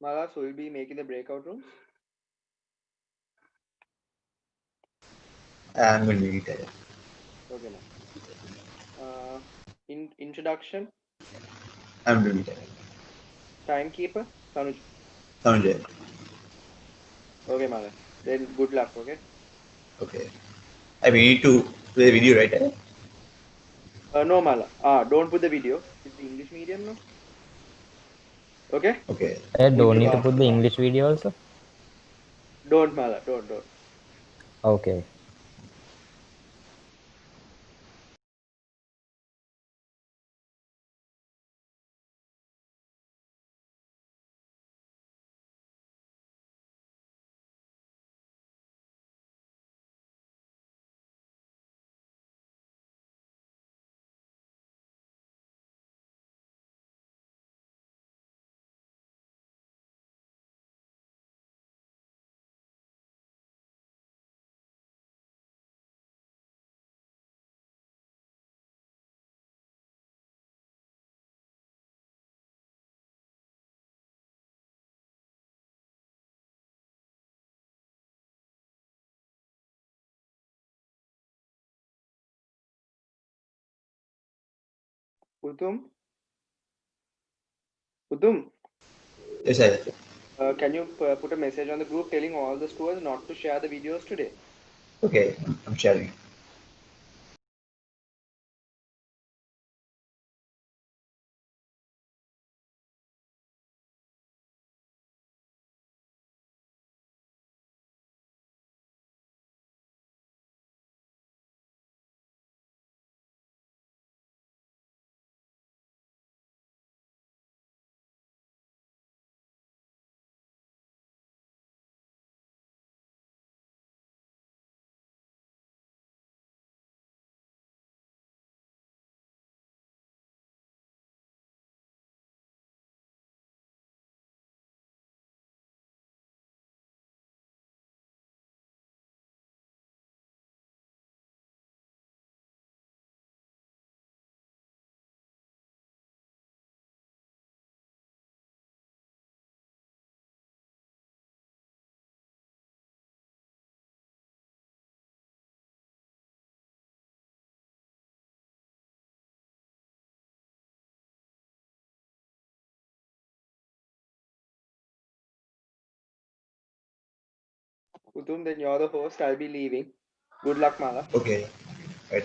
Mala, so we'll be making the breakout rooms. I'm going to be there. Okay, now. Introduction. I'm going to be there. Timekeeper. Tanuj. Sanjay. Okay, Mala. Then good luck. Okay. Okay. We need to play the video, right? No, Mala. Don't put the video. It's the English medium, no. Okay. Okay. We'll Don't put need it to after. put the English video also? Don't, Mala. Don't. Okay. Udum. Yes, I. Can you put a message on the group telling all the stewards not to share the videos today? Okay, I'm sharing. Udum, then you're the host. I'll be leaving. Good luck, Mala. Okay. Right.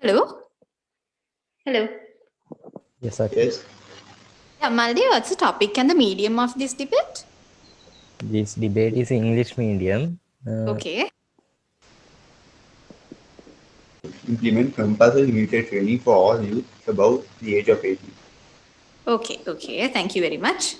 Hello? Hello. Yes, sir. Yes. Yeah, Maldi, what's the topic and the medium of this debate? This debate is English medium. Okay. Implement compulsory military training for all youth above the age of 18. Okay. Thank you very much.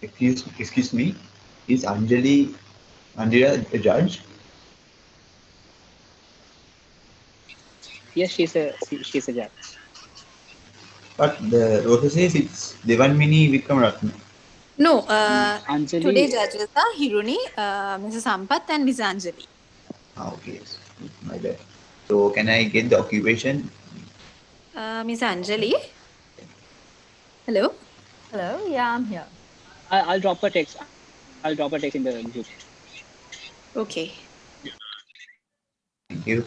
Excuse me. Is Anjali a judge? Yes, she's a judge. But the Rosa says it's Devanmini Vikramatne. No, today Anjali, judges are Hiruni, Mrs. Sampath, and Miss Anjali. Ah, okay, yes. My bad. So can I get the occupation? Miss Anjali, hello. Hello, yeah, I'm here. I'll drop a text. I'll drop a text in the group. Okay. Thank you.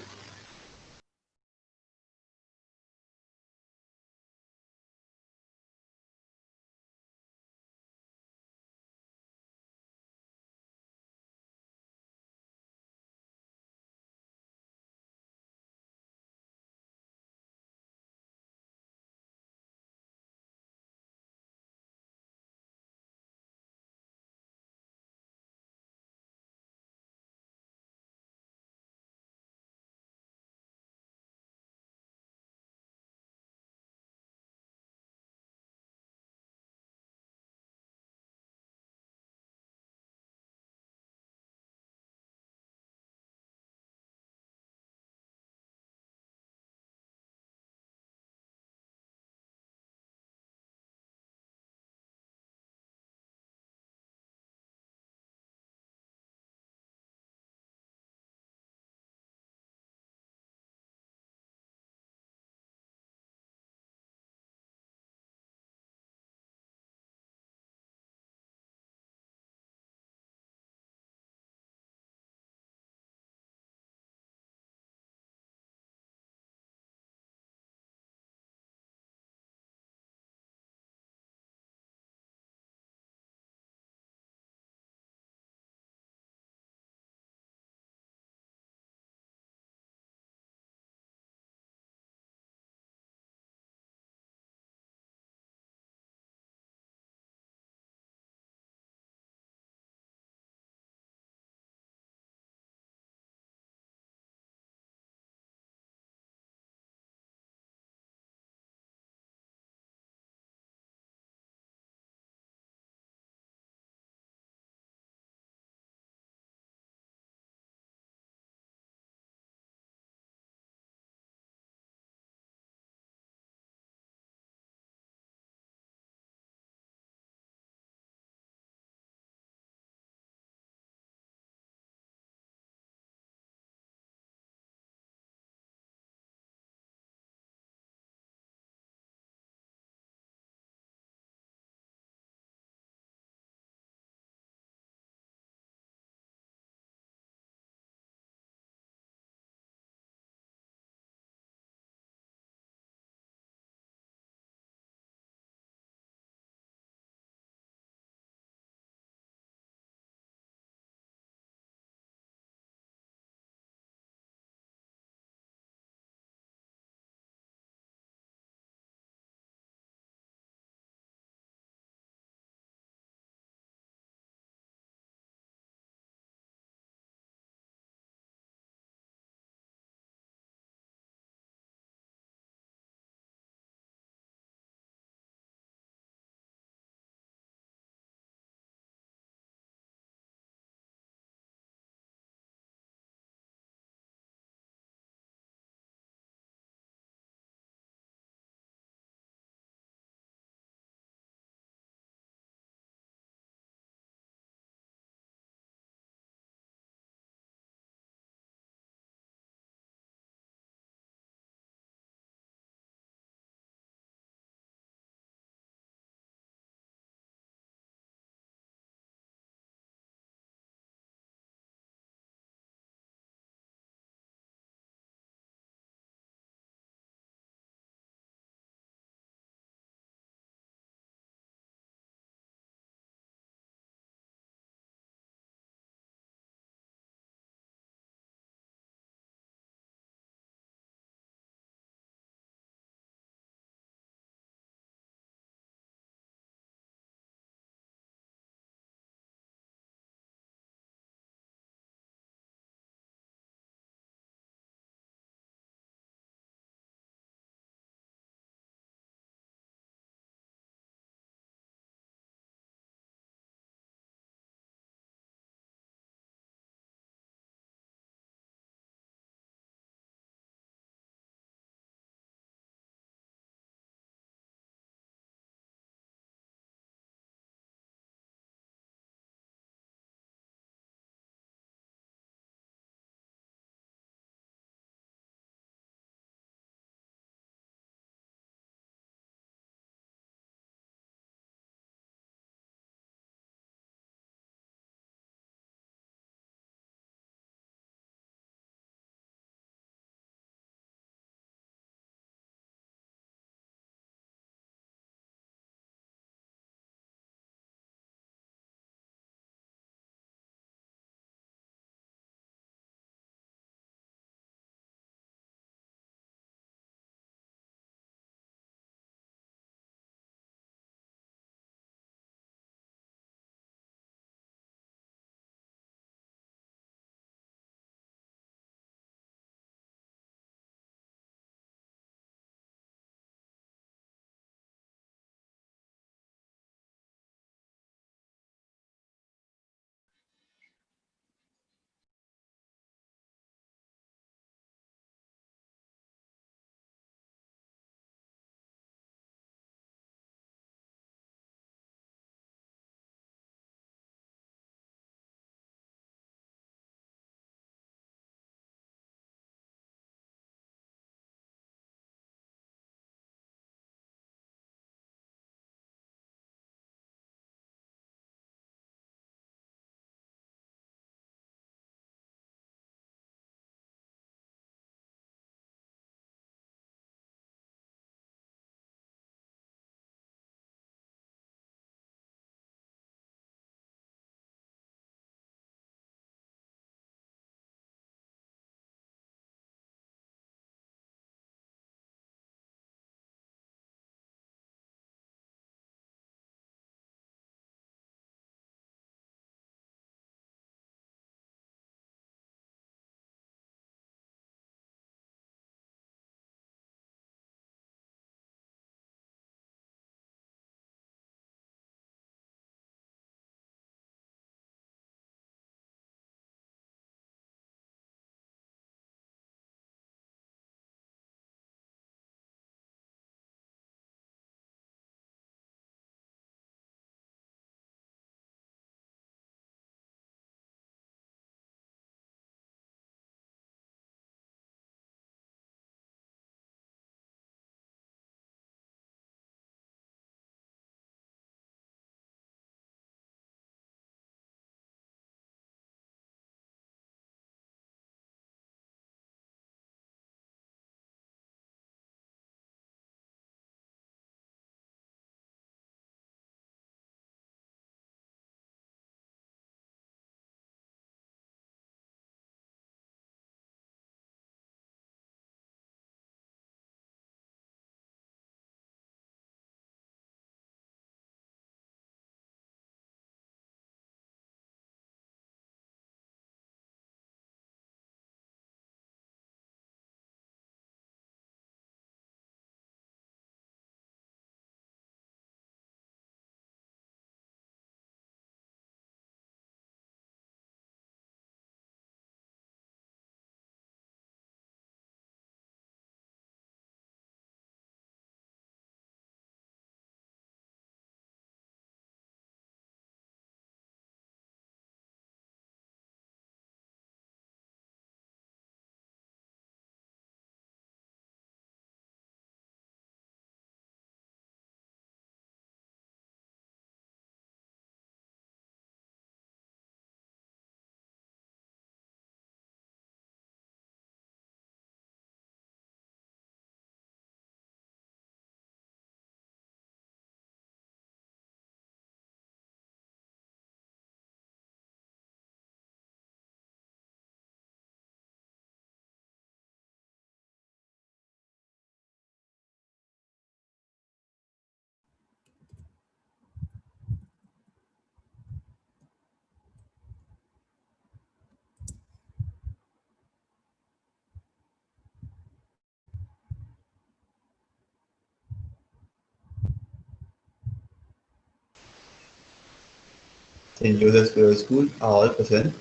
St. Joseph's Girls' School are all present.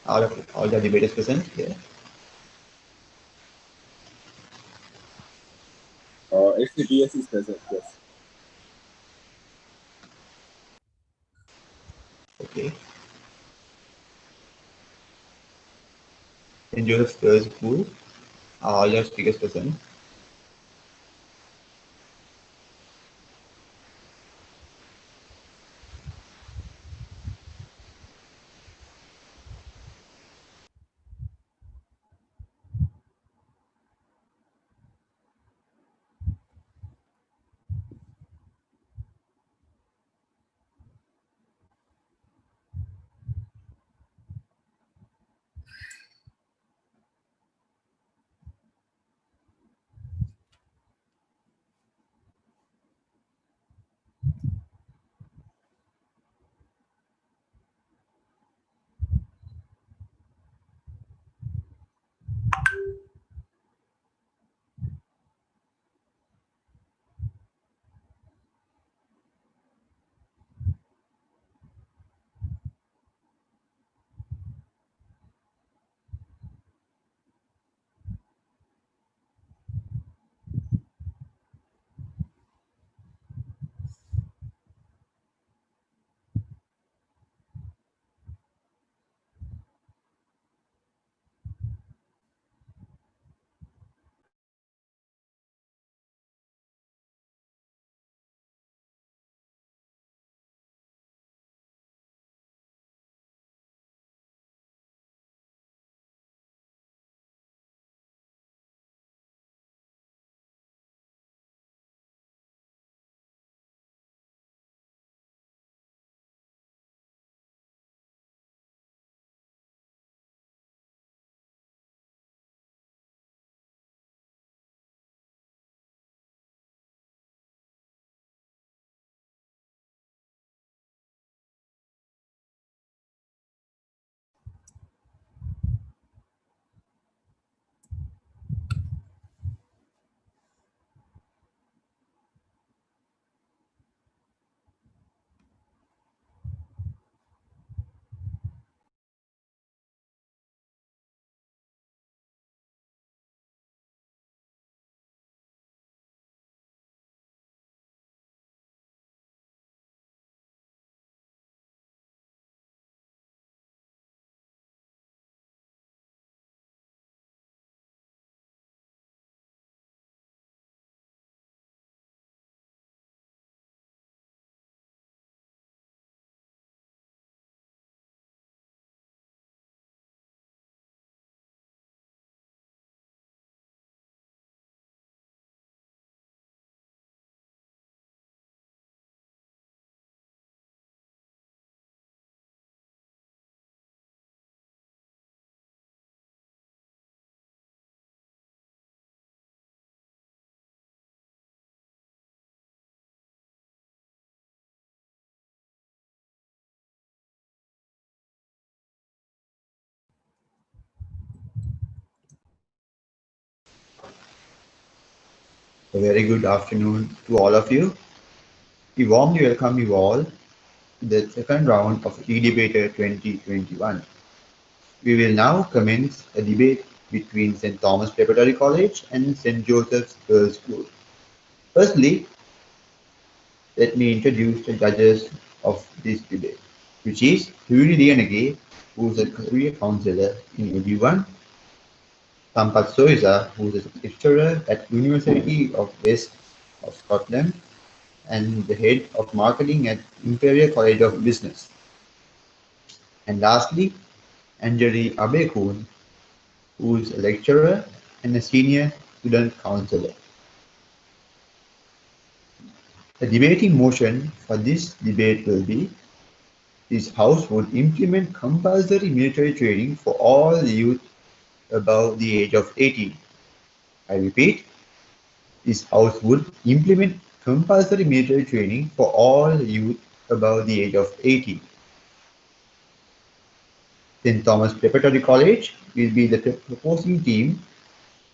All the debaters present here. HTTPS is present, yes. Okay. St. Joseph's Girls' School are all the speakers present. A very good afternoon to all of you. We warmly welcome you all to the second round of eDebater 2021. We will now commence a debate between St. Thomas Preparatory College and St. Joseph's Girls' School. Firstly, let me introduce the judges of this debate, which is Yuri Dianagi, who is a career counselor in ED1, Sampath Soiza, who is a lecturer at University of West of Scotland, and the head of marketing at Imperial College of Business. And lastly, Anjali Abekun, who is a lecturer and a senior student counselor. The debating motion for this debate will be: this House would implement compulsory military training for all youth above the age of 18. I repeat, this House would implement compulsory military training for all youth above the age of 18. St. Thomas Preparatory College will be the proposing team,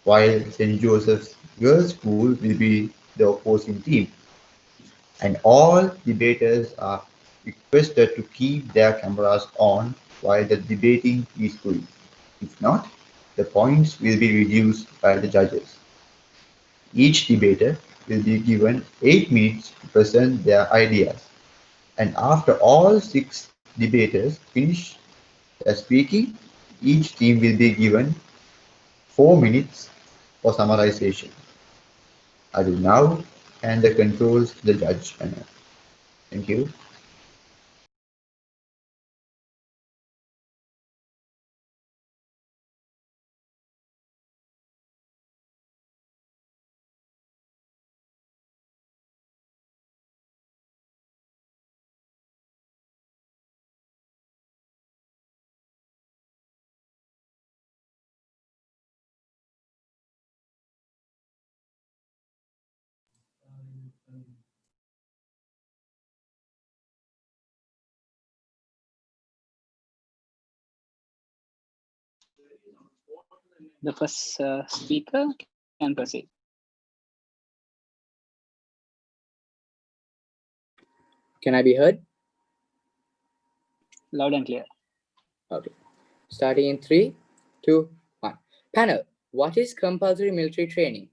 while St. Joseph's Girls' School will be the opposing team. and all debaters are requested to keep their cameras on while the debating is going. If not, the points will be reduced by the judges. Each debater will be given 8 minutes to present their ideas, and after all 6 debaters finish their speaking, each team will be given 4 minutes for summarization. I will now hand the controls to the judge panel. Thank you. The first speaker can proceed. Can I be heard? Loud and clear. Okay. Starting in 3, 2, 1. Panel, what is compulsory military training?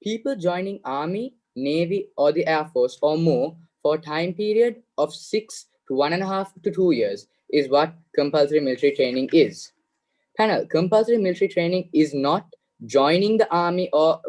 People joining Army, Navy, or the Air Force or more for a time period of 6 to 1.5 to 2 years is what compulsory military training is. Panel, compulsory military training is not joining the army or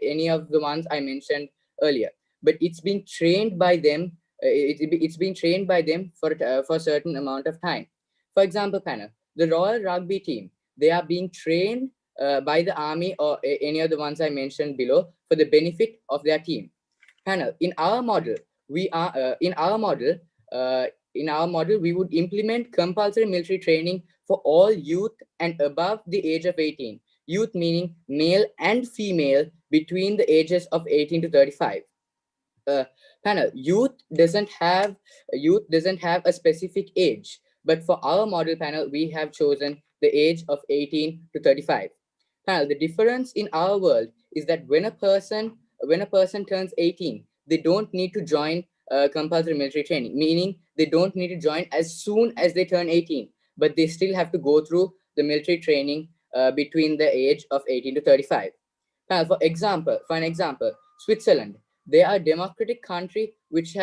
any of the ones I mentioned earlier, but it's being trained by them. It's been trained by them for a certain amount of time. For example, panel, the Royal Rugby team, they are being trained by the army or any of the ones I mentioned below for the benefit of their team. Panel, in our model, we are uh, in our model, we would implement compulsory military training for all youth and above the age of 18. Youth meaning male and female between the ages of 18 to 35. uh, Panel, youth doesn't have a specific age, but for our model panel we have chosen the age of 18 to 35. Panel, the difference in our world is that when a person turns 18, they don't need to join compulsory military training, meaning they don't need to join as soon as they turn 18, but they still have to go through the military training between the age of 18 to 35. For an example, Switzerland, they are a democratic country which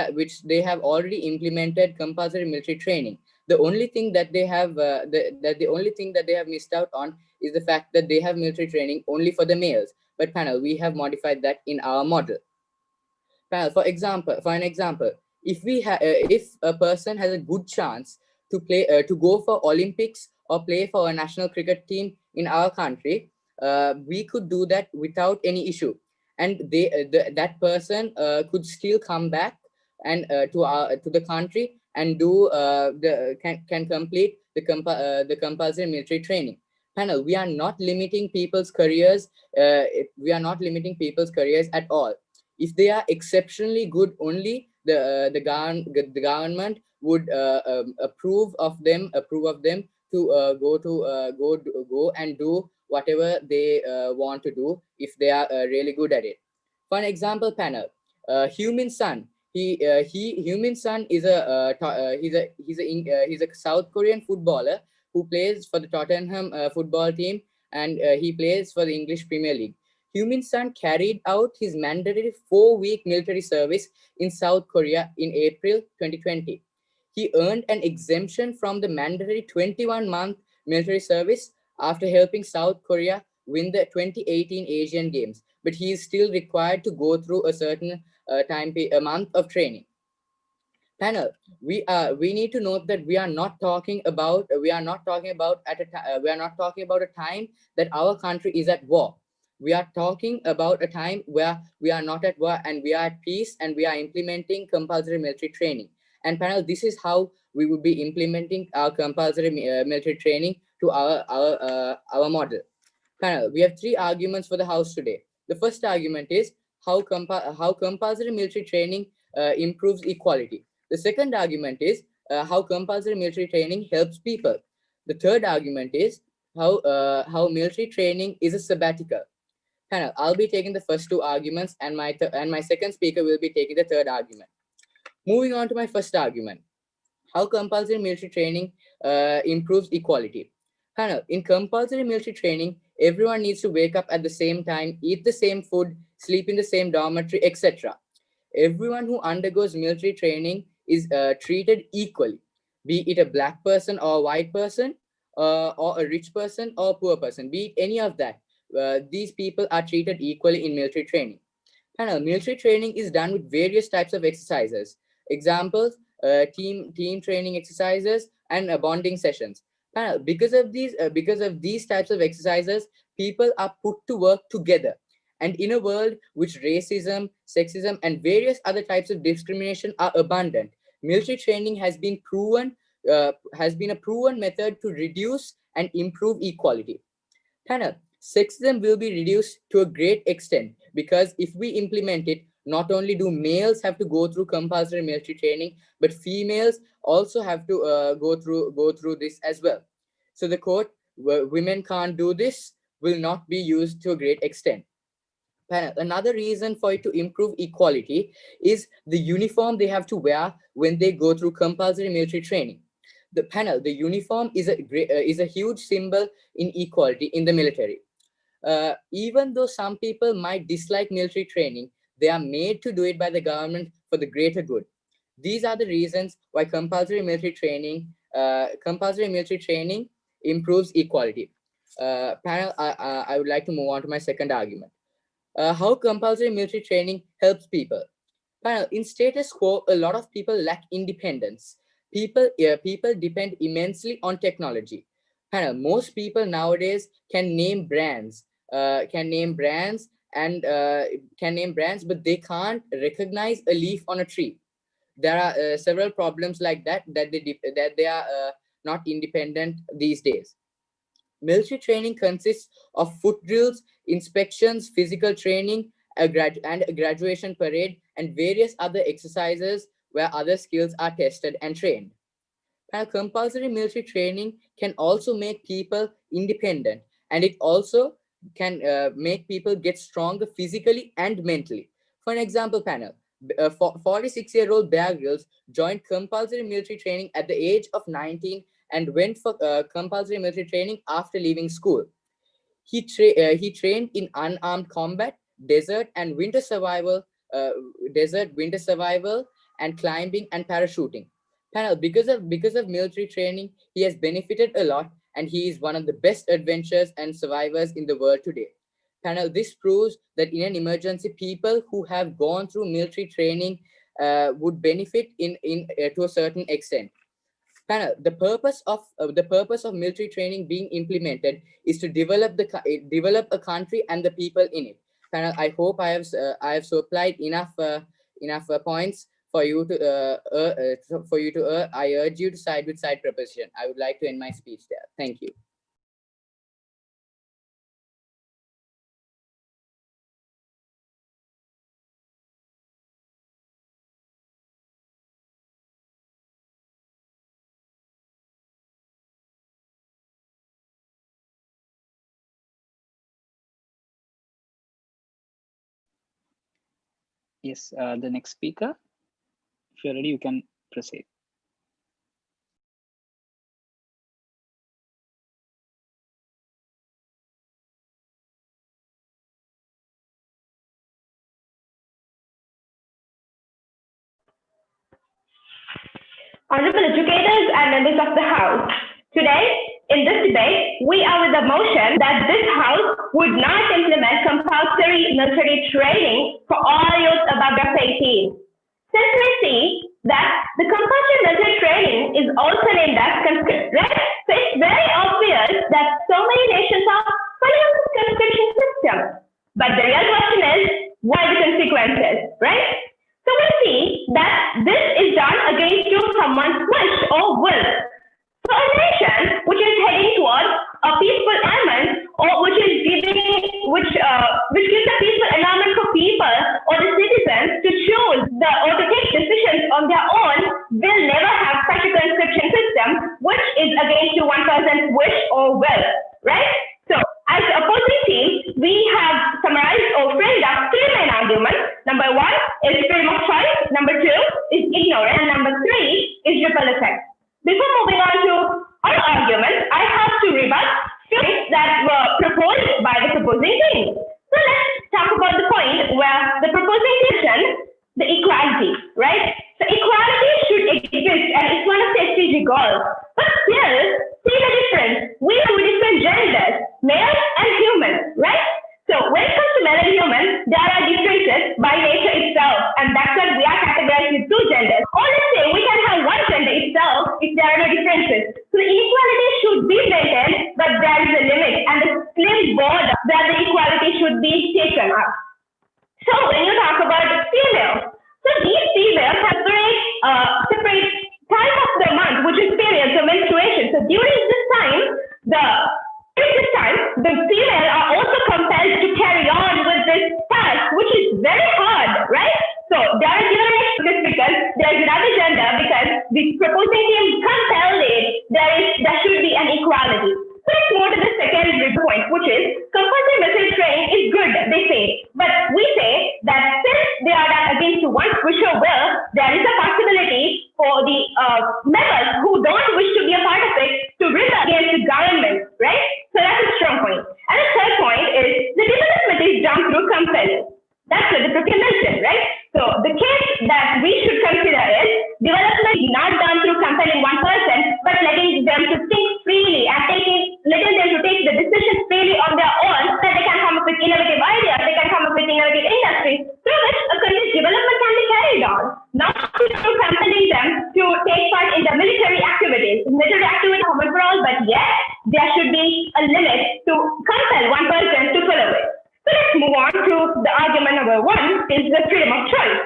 they have already implemented compulsory military training. The only thing that they have the only thing that they have missed out on is the fact that they have military training only for the males. But panel, we have modified that in our model. Panel, for an example, if a person has a good chance to go for Olympics or play for a national cricket team in our country, we could do that without any issue, and that person could still come back and to the country and do the can complete the compulsory military training. Panel, we are not limiting people's careers. We are not limiting people's careers at all. If they are exceptionally good, only the government would approve of them to go and do whatever they want to do if they are really good at it. For an example, panel, Human Sun. Human Sun is he's a South Korean footballer who plays for the Tottenham football team, and he plays for the English Premier League. Humin San carried out his mandatory 4-week military service in South Korea in April 2020. He earned an exemption from the mandatory 21-month military service after helping South Korea win the 2018 Asian Games, but he is still required to go through a certain a month of training. Panel, we need to note that we are not talking about a time that our country is at war. We are talking about a time where we are not at war and we are at peace, and we are implementing compulsory military training. And panel, this is how we would be implementing our compulsory military training to our model. Panel, we have 3 arguments for the House today. The first argument is how compulsory military training improves equality. The second argument is how compulsory military training helps people. The third argument is how military training is a sabbatical. Panel, I'll be taking the first 2 arguments, and my second speaker will be taking the third argument. Moving on to my first argument. How compulsory military training improves equality. Panel, in compulsory military training, everyone needs to wake up at the same time, eat the same food, sleep in the same dormitory, etc. Everyone who undergoes military training is treated equally, be it a black person or a white person, or a rich person or a poor person, be it any of that. These people are treated equally in military training. Panel, military training is done with various types of exercises. Examples, team training exercises and bonding sessions. Panel, because of these types of exercises, people are put to work together. And in a world which racism, sexism, and various other types of discrimination are abundant, military training has been a proven method to reduce and improve equality. Panel, sexism will be reduced to a great extent because if we implement it, not only do males have to go through compulsory military training, but females also have to go through this as well. So the quote, "Women can't do this," will not be used to a great extent. Panel, another reason for it to improve equality is the uniform they have to wear when they go through compulsory military training. The uniform is a huge symbol in equality in the military. Even though some people might dislike military training, they are made to do it by the government for the greater good. These are the reasons why compulsory military training improves equality. Panel, I would like to move on to my second argument. How compulsory military training helps people. Panel, in status quo, a lot of people lack independence. People depend immensely on technology. Panel, most people nowadays can name brands, but they can't recognize a leaf on a tree. There are several problems like that they are not independent these days. Military training consists of foot drills, inspections, physical training, a graduation parade, and various other exercises where other skills are tested and trained. Now, compulsory military training can also make people independent, and it also can make people get stronger physically and mentally. For an example, panel, 46-year-old Bear Grylls joined compulsory military training at the age of 19 and went for compulsory military training after leaving school. He trained in unarmed combat, desert winter survival, and climbing and parachuting. Panel, because of military training, he has benefited a lot, and he is one of the best adventurers and survivors in the world today. Panel, this proves that in an emergency, people who have gone through military training would benefit to a certain extent. Panel, the purpose of military training being implemented is to develop a country and the people in it. Panel, I hope I have supplied enough points for you to I urge you to side with side proposition. I would like to end my speech there. Thank you. Yes, the next speaker. If you're ready, you can proceed. Honorable educators and members of the House, today in this debate, we are with the motion that this House would not implement compulsory military training for all youth above the 18. Since we see that the compulsory military training is also named as conscript, right? So it's very obvious that so many nations are following this conscription system. But the real question is, what are the consequences, right? So we see that this is done against someone's wish or will. So a nation which is heading towards a peaceful environment, or which gives a peaceful environment for people or the citizens to choose or to take decisions on their own, will never have such a conscription system which is against one person's wish or will, right? So as opposing team, we have summarized or framed up three main arguments. Number 1 is freedom of choice, number 2 is ignorance, and number 3 is ripple effect. Before moving on to our arguments, I have to rebut points that were proposed by the proposing team. So let's talk about the point where the proposing team, the equality, right? So equality should exist and it's one of the SDG goals. But still, see the difference. We have different genders, male and human, right? So when it comes to male and human, there are differences by nature itself, and that's why we are categorized with 2 genders. Or let's say we can have one gender itself if there are no differences. So the inequality should be maintained, but there is a limit and a slim border where the equality should be taken up. So when you talk about females, so these females have separate time of the month, which is period, so menstruation. So during this time, the female are also compelled to carry on with this task, which is very hard, right? So there are given this because there is another gender, because the proposing team compelled it, there should be an equality. So let's move to the second point, which is compulsory military training is good, they say. But we say that since they are done against one's wish or will, there is a possibility for the members who don't wish to be a part of it to rebel against the government, right? So that's a strong point. And the third point is the development is done through compelling. That's what the program mentioned, right? So the case that we should consider is development is not done through compelling one person, but letting them to think freely and letting them to take the decisions freely on their own, so that they can come up with innovative ideas, they can come up with innovative industries through which a country's development can be carried on, not through compelling them to take part in the military activities. Military activities are common for all, but yes, there should be a limit to compel one person to follow it. So let's move on to the argument number 1 is the freedom of choice.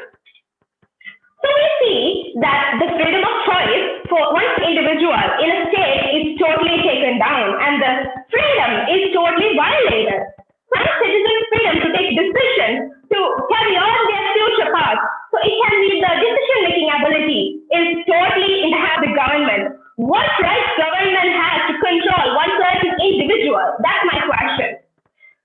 So we see that the freedom of choice for one individual in a state is totally taken down and the freedom is totally violated. One citizen's freedom to take decisions to carry on their future path, so it can be the decision-making ability is totally in the hands of the government. What rights government has to control one person's individual? That's my question.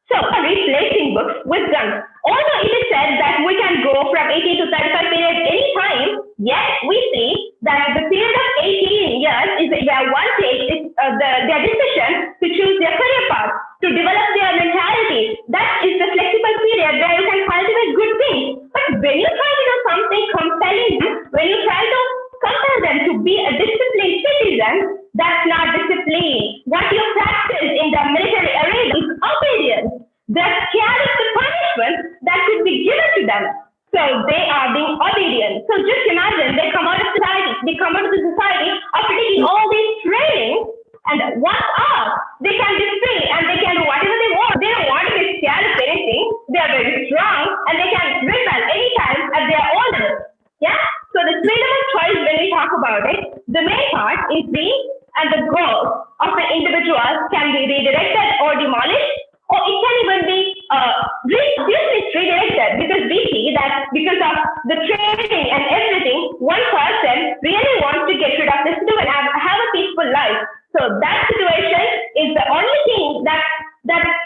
So, replacing books with guns. Although it is said that we can go from 18 to 35 period any time, yet we see that the period of 18 years is where one takes their decision to choose their career path, to develop their mentality. That is the flexible period where you can cultivate good things. But when you try to do something compelling, when you try to compel them to be a disciplined citizen, that's not discipline. What you practice in the military arena is obedience. They're scared of the punishment that could be given to them. So they are being obedient. So just imagine they come out of society. They come out of the society after taking all these training, and once up, they can be free and they can do whatever they want. They don't want to be scared of anything. They are very strong and they can rebel anytime at their own level. Yeah? So the freedom of choice, when we talk about it, the main part is and the goals of an individual can be redirected or demolished, or it can even be redirected, because we see that because of the training and everything, one person really wants to get rid of this and have a peaceful life. So that situation is the only thing that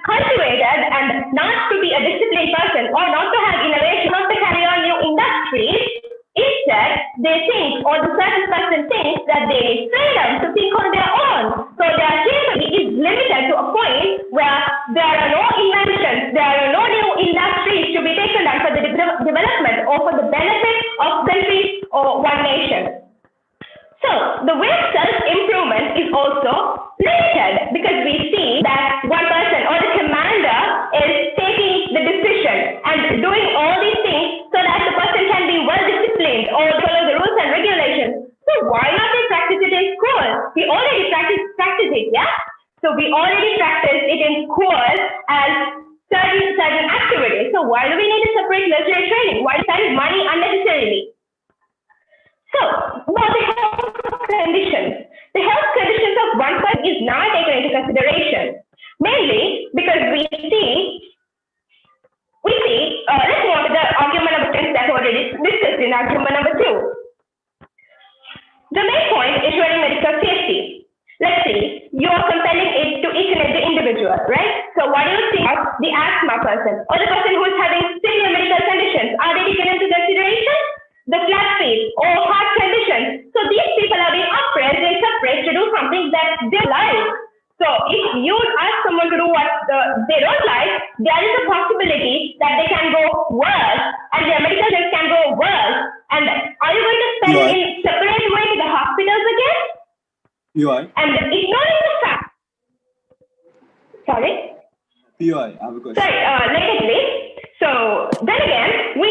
cultivated and not to be a disciplined person or not to have innovation, not to carry on new industries. Instead, they think, or the certain person thinks that they need freedom to think on their own. So their creativity is limited to a point where there are no inventions, there are no new industries to be taken on for the development or for the benefit of countries or one nation. So the way of self-improvement is also limited, because we see that one person or the commander is taking the decision and doing all these things so that the person can be well disciplined or follow the rules and regulations. So why not they practice it in school? We already practice it, yeah? So we already practice it in school as certain activities. So why do we need a separate military training? Why spend money unnecessarily? So, about the health conditions. The health conditions of one person is not taken into consideration, mainly because we see, let's move on to the argument number 10 that already discussed in argument number 2. The main point is ensuring medical safety. let's see, you are comparing it to each and every individual, right? So what do you think of the asthma person or the person who is having severe medical conditions? Are they taken into consideration? The flat feet or heart conditions. So these people are being oppressed and suppressed to do something that they like. So if you ask someone to do what they don't like, there is a possibility that they can go worse and their medical health can go worse. And are you going to spend Right. in separate way to the hospitals again? PY, And ignoring the fact. Sorry? PY, I have a question. Sorry, let me please. So then again, we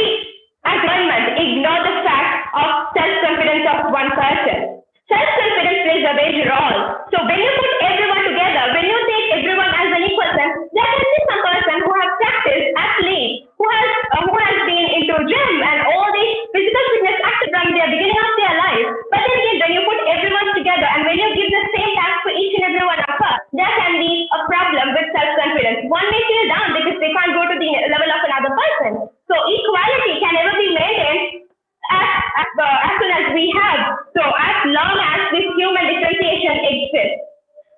as government ignore the fact of self-confidence of one person. Self-confidence plays a major role. So when you put everyone together, when you take everyone as an equal person, there can be some person who has practiced athlete, who has been into gym and all these physical fitness active from the beginning of their life. But then again, when you put everyone together and when you give the same task for each and every one of us, there can be a problem with self-confidence. One may feel down because they can't go to the level of another person. So equality can never be maintained as soon as we have. So as long as this human differentiation exists.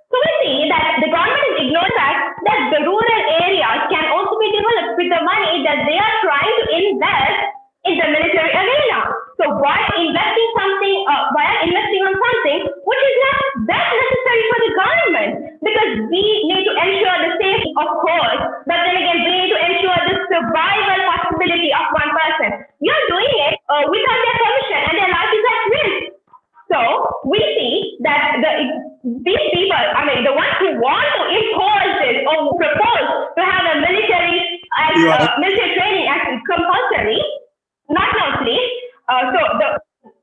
So we see that the government is ignoring that the rural areas can also be developed with the money that they are trying to invest in the military arena. So why investing on something which is not that necessary for the government? Because we need to ensure the safety, of course, but then again, we need to ensure the survival possibility of one person. You're doing it without their permission and their life is at risk. So we see that these people, the ones who want to impose this or propose to have a military training as compulsory, not now please.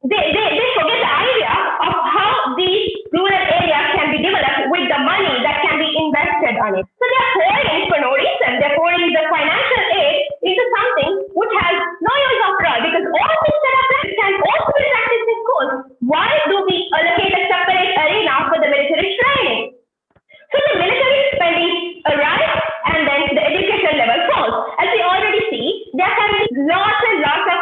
They forget the idea of how these rural areas can be developed with the money that can be invested on it. So they're pouring for no reason. They're pouring the financial aid into something which has no use after all, because all things that are practiced can also be practiced in schools. Why do we allocate a separate arena for the military training? So the military is spending a rise and then the education level falls. As we already see, there can be lots and lots of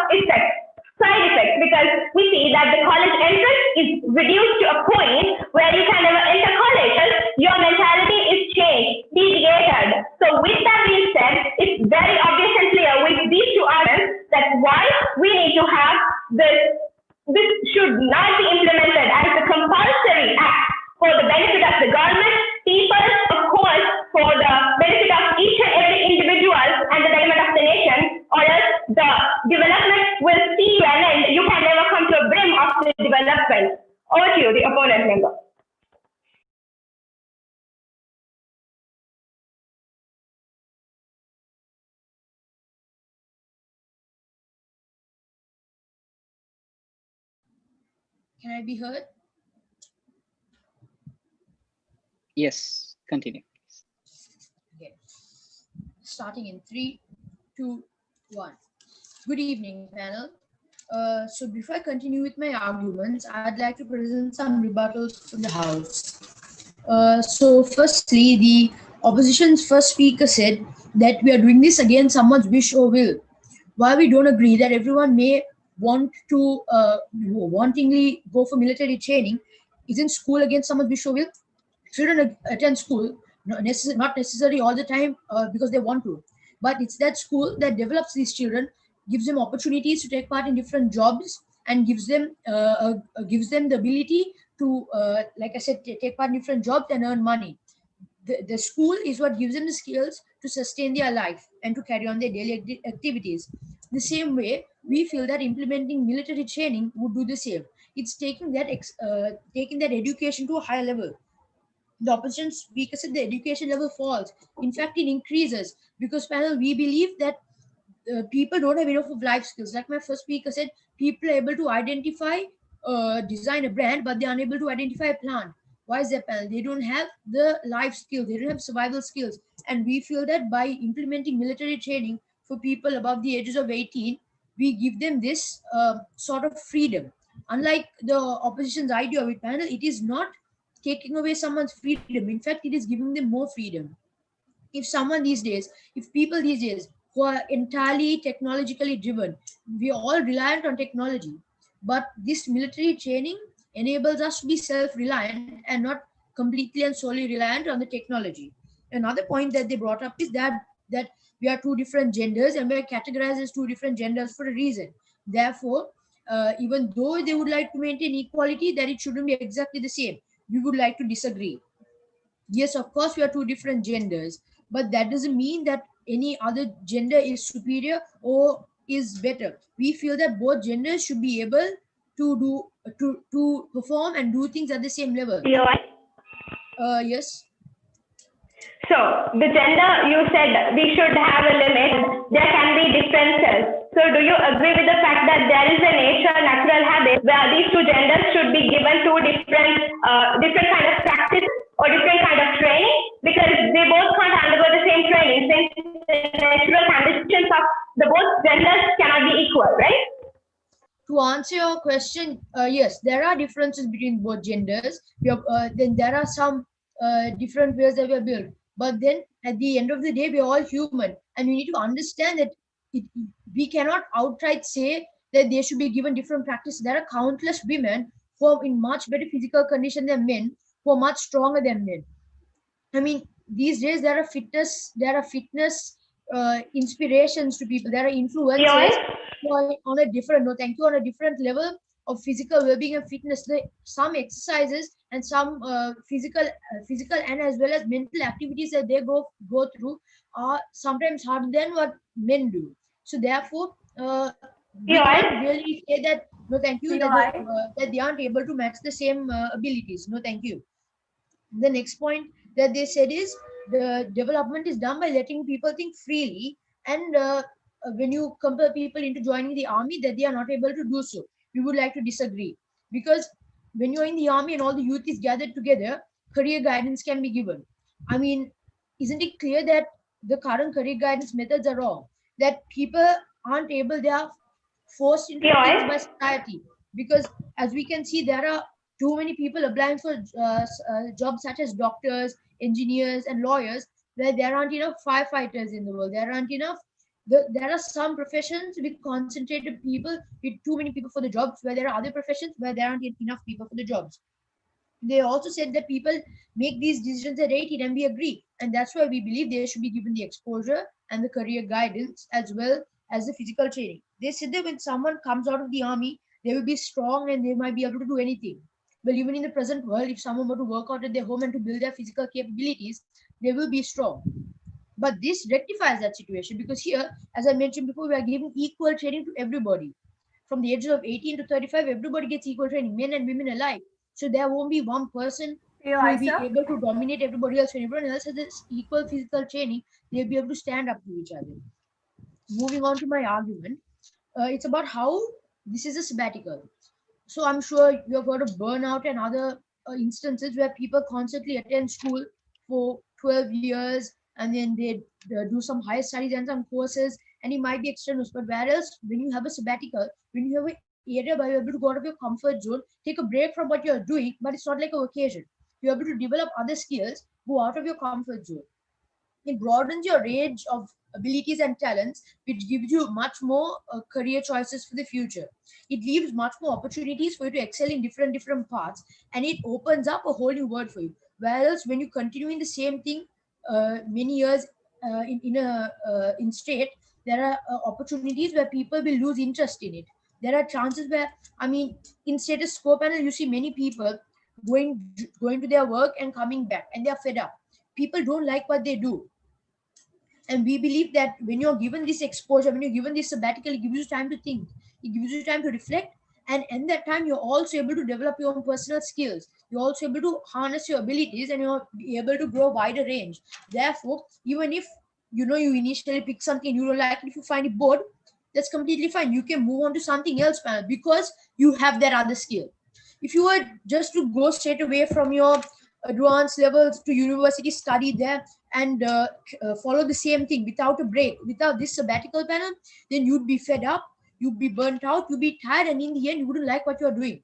side effects, because we see that the college entrance is reduced to a point where you can never enter college. Your mentality is changed, deviated. So with that being said, it's very obvious and clear with these two arguments that why we need to have this should not be implemented as a compulsory act for the benefit of the government, people, of course, for the benefit of each and every individual and the betterment of the nation, or else the development will see you an end. You can never come to a brim of the development. Over to you, the opponent member. Can I be heard? Yes, continue. Okay. Starting in 3, 2, 1. Good evening, panel. So before I continue with my arguments, I'd like to present some rebuttals from the House. So firstly, the opposition's first speaker said that we are doing this against someone's wish or will. While we don't agree that everyone may want to wantingly go for military training, isn't school against someone's wish or will? Children attend school, not necessarily all the time because they want to, but it's that school that develops these children, gives them opportunities to take part in different jobs, and gives them the ability to, like I said, take part in different jobs and earn money. The school is what gives them the skills to sustain their life and to carry on their daily activities. The same way, we feel that implementing military training would do the same. It's taking that education to a higher level. The opposition speaker said the education level falls. In fact, it increases, because panel, we believe that people don't have enough of life skills. Like my first speaker said, people are able to identify, design a brand, but they're unable to identify a plant. Why is that, panel? They don't have the life skills. They don't have survival skills. And we feel that by implementing military training for people above the ages of 18, we give them this sort of freedom. Unlike the opposition's idea of it, panel, it is not taking away someone's freedom. In fact, it is giving them more freedom. If people these days who are entirely technologically driven, we are all reliant on technology, but this military training enables us to be self-reliant and not completely and solely reliant on the technology. Another point that they brought up is that we are two different genders and we are categorized as two different genders for a reason. Therefore, even though they would like to maintain equality, that it shouldn't be exactly the same. We would like to disagree. Yes, of course, we are two different genders, but that doesn't mean that any other gender is superior or is better. We feel that both genders should be able to perform and do things at the same level. Yes. So the gender, you said we should have a limit. There can be differences. So do you agree with the fact that there is a natural habit where these two genders should be given two different kind of practice or different kind of training, because they both can't undergo the same training since the natural conditions of the both genders cannot be equal, right? To answer your question, yes, there are differences between both genders. Then there are some different ways that we are built. But then at the end of the day, we are all human. And we need to understand that we cannot outright say that they should be given different practices. There are countless women who are in much better physical condition than men, who are much stronger than men. I mean, these days there are fitness inspirations to people. There are influencers who are on a different, on a different level of physical well-being and fitness. Some exercises and some physical and as well as mental activities that they go through are sometimes harder than what men do. So therefore, we can't really say that no, thank you, that they aren't able to match the same abilities. No, thank you. The next point that they said is the development is done by letting people think freely, and when you compel people into joining the army, that they are not able to do so. We would like to disagree, because when you're in the army and all the youth is gathered together, career guidance can be given. I mean, isn't it clear that the current career guidance methods are wrong, that people aren't able, they are forced into things by society? Because as we can see, there are too many people applying for jobs such as doctors, engineers, and lawyers, where there aren't enough firefighters in the world. There aren't enough. There are some professions with concentrated people, with too many people for the jobs, where there are other professions where there aren't enough people for the jobs. They also said that people make these decisions at 18, and we agree. And that's why we believe they should be given the exposure and the career guidance as well as the physical training. They said that when someone comes out of the army, they will be strong and they might be able to do anything. Well, even in the present world, if someone were to work out at their home and to build their physical capabilities, they will be strong. But this rectifies that situation, because here, as I mentioned before, we are giving equal training to everybody. From the ages of 18 to 35, everybody gets equal training, men and women alike. So there won't be one person who will be able to dominate everybody else. When everyone else has this equal physical training, they'll be able to stand up to each other. Moving on to my argument, it's about how this is a sabbatical. So I'm sure you have heard of burnout and other instances where people constantly attend school for 12 years and then they do some higher studies and some courses, and it might be external. But whereas when you have a sabbatical, when you have an area where you're able to go out of your comfort zone, take a break from what you're doing, but it's not like a vacation. You're able to develop other skills, go out of your comfort zone. It broadens your range of abilities and talents, which gives you much more career choices for the future. It leaves much more opportunities for you to excel in different paths, and it opens up a whole new world for you. Whereas when you continue in the same thing many years in straight, there are opportunities where people will lose interest in it. There are chances where, I mean, in status quo panel, you see many people going to their work and coming back, and they are fed up. People don't like what they do. And we believe that when you're given this exposure, when you're given this sabbatical, it gives you time to think, it gives you time to reflect, and in that time you're also able to develop your own personal skills. You're also able to harness your abilities, and you're able to grow a wider range. Therefore, even if you initially pick something you don't like, if you find it bored, that's completely fine. You can move on to something else, because you have that other skill. If you were just to go straight away from your advanced levels to university, study there, and follow the same thing without a break, without this sabbatical panel, then you'd be fed up, you'd be burnt out, you'd be tired, and in the end, you wouldn't like what you're doing.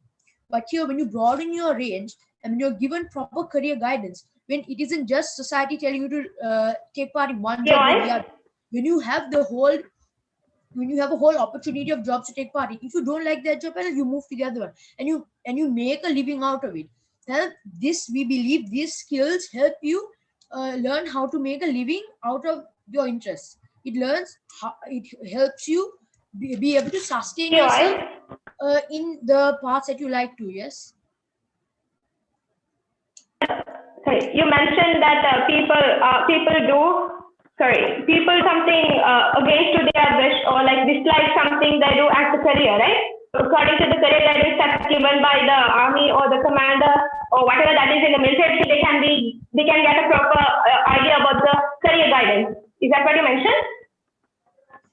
But here, when you broaden your range and when you're given proper career guidance, when it isn't just society telling you to take part in one job or the other, when you have a whole opportunity of jobs to take part in, if you don't like that job, you move to the other one, and you make a living out of it. This, we believe these skills help you learn how to make a living out of your interests. It helps you be able to sustain yourself in the paths that you like to. Yes. Sorry, you mentioned that people something against to their wish or like dislike something they do as a career, right? According to the career guidance that's given by the army or the commander or whatever that is in the military, they can get a proper idea about the career guidance. Is that what you mentioned?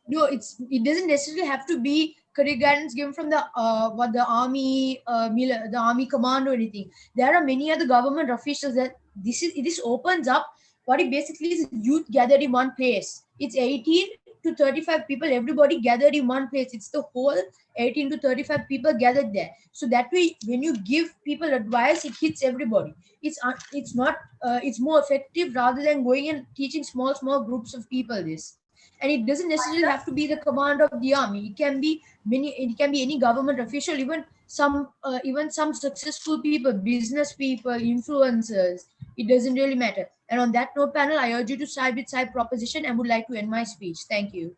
No, it doesn't necessarily have to be career guidance given from the army, the army command or anything. There are many other government officials that this opens up what it basically is youth gathered in one place. It's 18 to 35 people, everybody gathered in one place. It's the whole 18 to 35 people gathered there. So that way, when you give people advice, it hits everybody. It's more effective rather than going and teaching small groups of people this. And it doesn't necessarily have to be the commander of the army. It can be any government official, even some successful people, business people, influencers. It doesn't really matter. And on that note, panel, I urge you to side with side proposition and would like to end my speech. Thank you.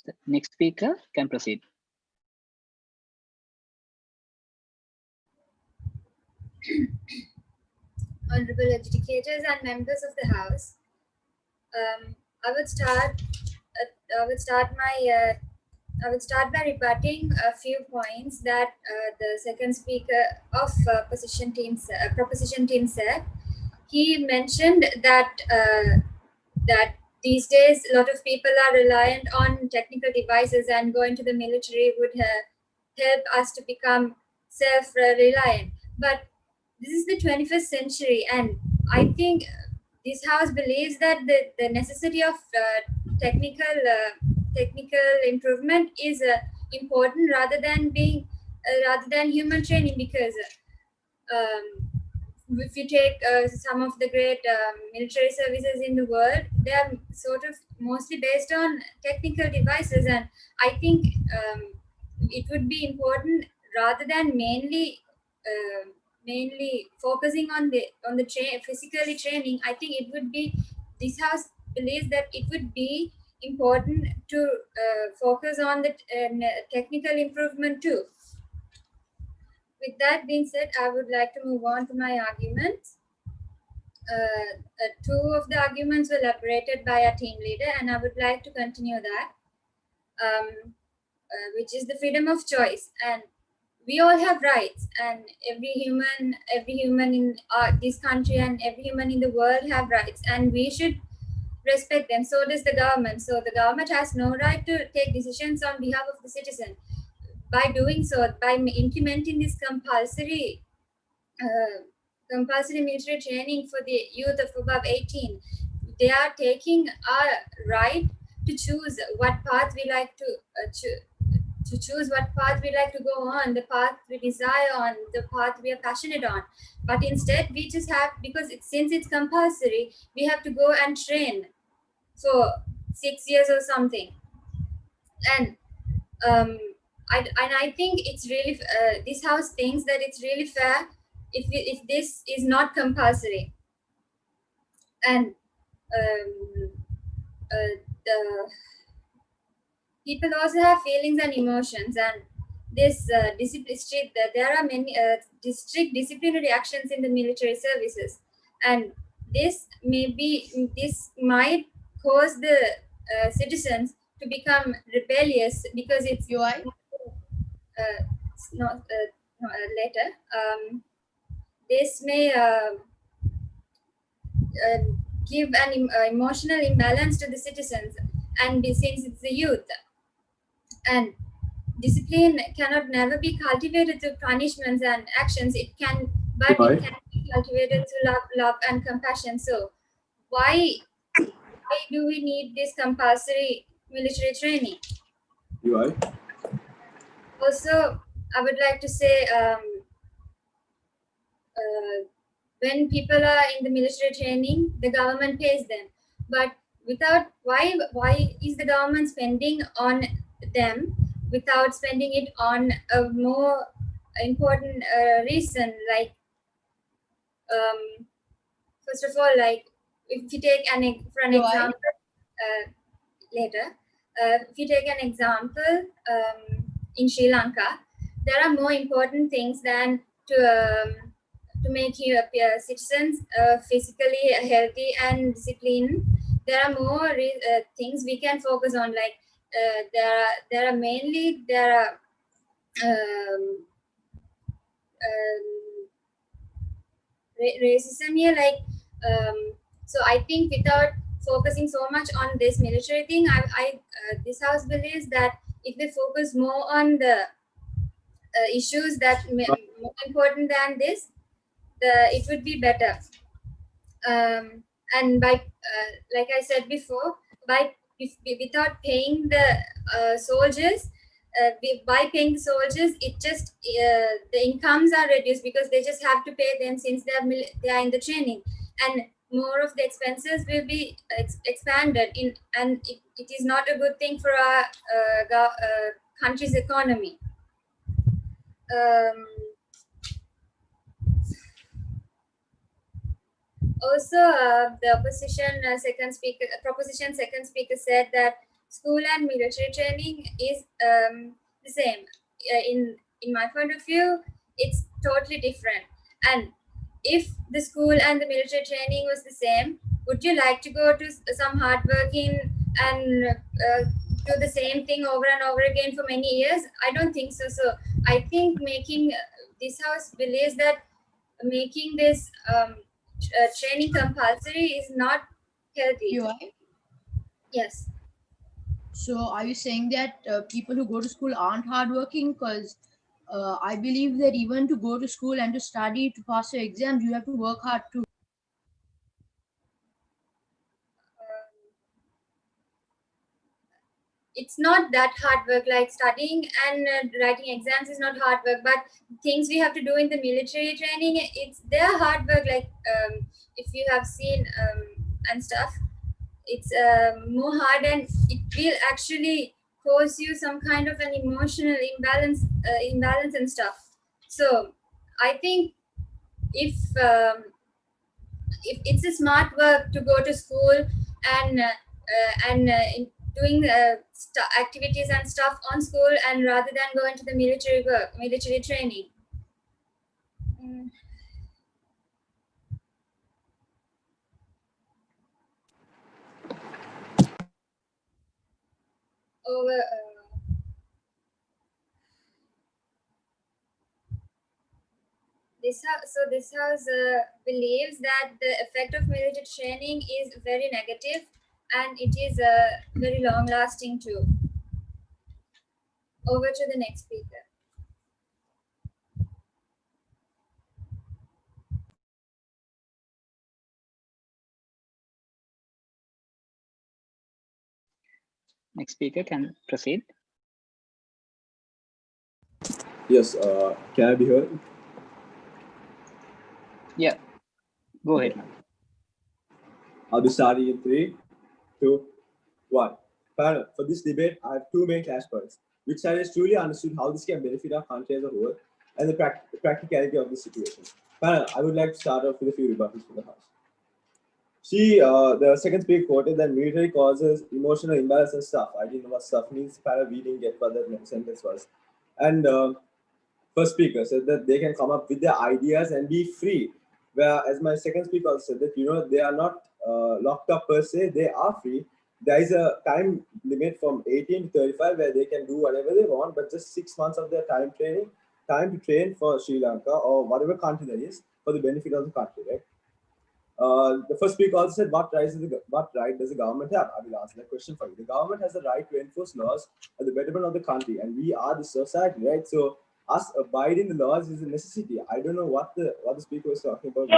The next speaker can proceed. Honorable educators and members of the House, I would start by rebutting a few points that the second speaker of proposition team said. He mentioned that these days a lot of people are reliant on technical devices, and going to the military would help us to become self-reliant. But this is the 21st century, and I think this house believes that the necessity of technical improvement is important rather than human training, because if you take some of the great military services in the world, they are sort of mostly based on technical devices, and I think it would be important rather than mainly focusing on the physically training. I think it would be, this house believes that it would be important to focus on the technical improvement too. With that being said, I would like to move on to my arguments. Two of the arguments were elaborated by our team leader, and I would like to continue that, which is the freedom of choice. And we all have rights, and every human in this country and every human in the world have rights, and we should respect them. So does the government. So the government has no right to take decisions on behalf of the citizen. By doing so, by implementing this compulsory military training for the youth of above 18, they are taking our right to choose what path we like to choose what path we like to go on, the path we desire on, the path we are passionate on. But instead, we just have, because since it's compulsory, we have to go and train for 6 years or something. And I think it's really, this house thinks that it's really fair if this is not compulsory. And the people also have feelings and emotions, and this there are many strict disciplinary actions in the military services, and this might cause the citizens to become rebellious, because it's not later. This may give an emotional imbalance to the citizens, and since it's the youth, and discipline cannot never be cultivated through punishments and actions. It can but it can be cultivated through love and compassion. So why do we need this compulsory military training? UI. Also, I would like to say, when people are in the military training, the government pays them. But without why is the government spending on them without spending it on a more important reason? Like, first of all, like if you take for an example later, if you take an example in Sri Lanka, there are more important things than to make you appear citizens physically healthy and disciplined. There are more things we can focus on. Like there are racism here. Like so, I think without focusing so much on this military thing, this house believes that if they focus more on the issues that more important than this, it would be better. And by like I said before, without paying the soldiers, by paying the soldiers, it just the incomes are reduced because they just have to pay them since they are in the training, and more of the expenses will be expanded in, and it is not a good thing for our country's economy. Also, the proposition second speaker said that school and military training is the same. In my point of view, it's totally different. And if the school and the military training was the same, would you like to go to some hardworking and do the same thing over and over again for many years? I don't think so. So I think making this house believes that making this training compulsory is not healthy. UI? Yes. So are you saying that people who go to school aren't hardworking? Because I believe that even to go to school and to study to pass your exams, you have to work hard too. It's not that hard work. Like studying and writing exams is not hard work, but things we have to do in the military training, they're hard work. Like if you have seen and stuff, it's more hard, and it will actually cause you some kind of an emotional imbalance and stuff. So I think if it's a smart work to go to school and doing activities and stuff on school, and rather than going to the military training. This house believes that the effect of military training is very negative, and it is very long lasting too. Over to the next speaker. Next speaker can proceed. Yes, can I be heard? Yeah, go ahead. I'll be starting in 3, 2, 1. Panel, for this debate, I have two main clash points. Which side has truly understood how this can benefit our country as a whole, and the practicality of the situation. Panel, I would like to start off with a few rebuttals for the House. The second speaker quoted that military causes emotional imbalance and stuff. I didn't know what stuff means. Panel, we didn't get what that sentence was. And first speaker said that they can come up with their ideas and be free. Whereas my second speaker also said that, they are not locked up per se, they are free. There is a time limit from 18 to 35 where they can do whatever they want, but just 6 months of their time to train for Sri Lanka or whatever country that is for the benefit of the country, right? The first speaker also said, what right does the government have? I will answer that question for you. The government has the right to enforce laws for the betterment of the country, and we are the society, right? So us abiding the laws is a necessity. I don't know what the speaker was talking about.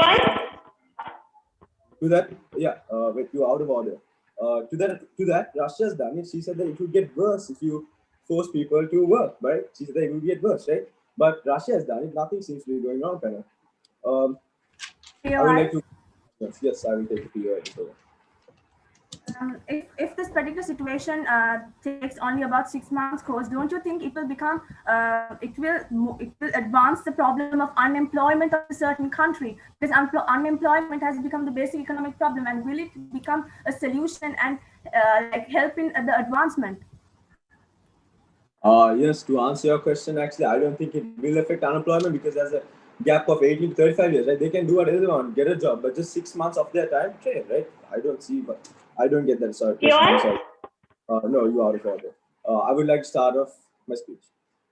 To that, yeah, wait, you're out of order. To that, Russia's done it. She said that it would get worse if you force people to work, right? She said that it would get worse, right? But Russia has done it. Nothing seems to be going wrong, Panel. I would like to. Yes, I will take it to you. If this particular situation takes only about 6 months course, don't you think it will become it will advance the problem of unemployment of a certain country? Because unemployment has become the basic economic problem, and will it become a solution and like help in the advancement? Yes, to answer your question, actually, I don't think it will affect unemployment because there's a gap of 18 to 35 years, right? They can do whatever they want, get a job, but just 6 months of their time train, right? I don't see, but I don't get that. Sorry. I'm sorry. No, you are out of order. I would like to start off my speech.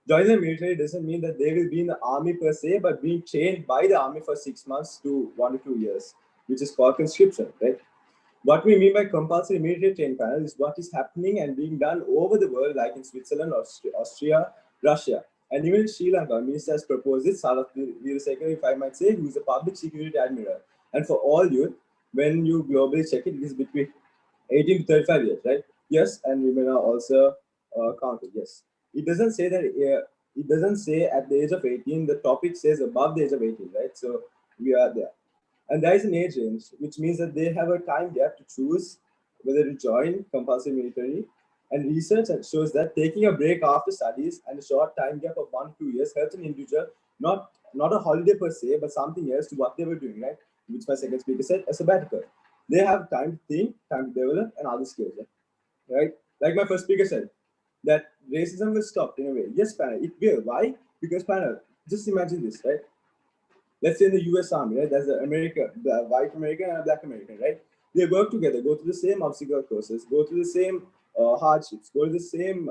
Joining the military doesn't mean that they will be in the army per se, but being trained by the army for 6 months to 1 to 2 years, which is called conscription, right? What we mean by compulsory military training panel is what is happening and being done over the world, like in Switzerland, Austria, Russia, and even in Sri Lanka. Minister has proposed this, Salath Veerasekara, if I might say, who is a public security admiral. And for all youth, when you globally check it, it is between 18 to 35 years, right? Yes, and women are also counted. Yes, it doesn't say that. It doesn't say at the age of 18. The topic says above the age of 18, right? So we are there. And there is an age range, which means that they have a time gap to choose whether to join compulsory military. And research shows that taking a break after studies and a short time gap of 1 to 2 years helps an individual, not a holiday per se, but something else to what they were doing, right? Which my second speaker said, a sabbatical. They have time to think, time to develop, and other skills, right? Like my first speaker said, that racism will stop in a way. Yes, panel, it will. Why? Because panel, just imagine this, right? Let's say in the US Army, right? There's the white American and a black American, right? They work together, go to the same obstacle courses, go to the same hardships, go to the same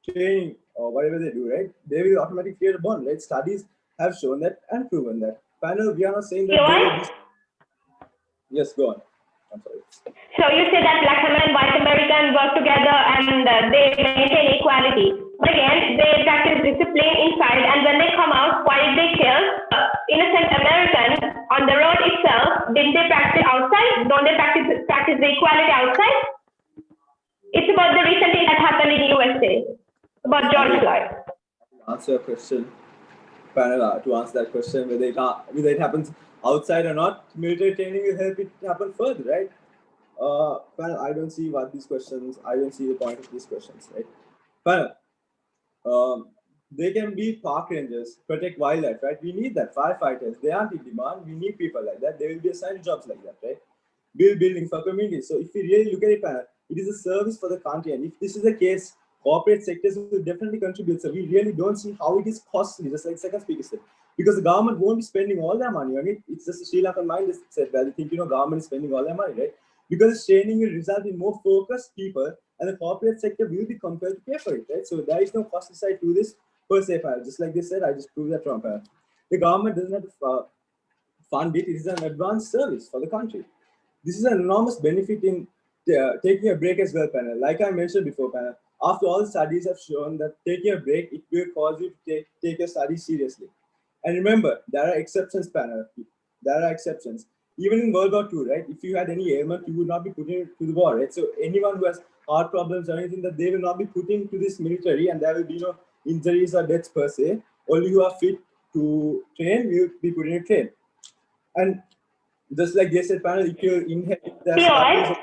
training or whatever they do, right? They will automatically create a bond, right? Studies have shown that and proven that. Panel, we are not saying that they will be... Yes, go on. I'm sorry. So you say that Black American and white American work together and they maintain equality. But again, they practice discipline inside, and when they come out, why did they kill innocent Americans on the road itself? Didn't they practice outside? Don't they practice the equality outside? It's about the recent thing that happened in USA, about George Floyd. Answer your question, panel, to answer that question, whether it happens outside or not, military training will help it happen further, right? Panel, I don't see I don't see the point of these questions, right? Panel, they can be park rangers, protect wildlife, right? We need that. Firefighters, they aren't in demand. We need people like that. They will be assigned jobs like that, right? Build buildings for communities. So if we really look at it, panel, it is a service for the country. And if this is the case, corporate sectors will definitely contribute. So we really don't see how it is costly, just like second speaker said. Because the government won't be spending all their money on it. It's just a Sri Lankan mind that said, well, they think, government is spending all their money, right? Because training will result in more focused people, and the corporate sector will be compelled to pay for it, right? So there is no costly side to this per se, just like they said, I just proved that wrong. The government doesn't have to fund it. It is an advanced service for the country. This is an enormous benefit in taking a break as well, panel. Like I mentioned before, panel, after all the studies have shown that taking a break, it will cause you to take your studies seriously. And remember, there are exceptions, panel. There are exceptions. Even in World War II, right? If you had any ailment, you would not be put into the war, right? So anyone who has heart problems or anything, that they will not be put into this military, and there will be no injuries or deaths per se. Only who are fit to train will be put in a train. And just like they said, panel, if you inherit their studies,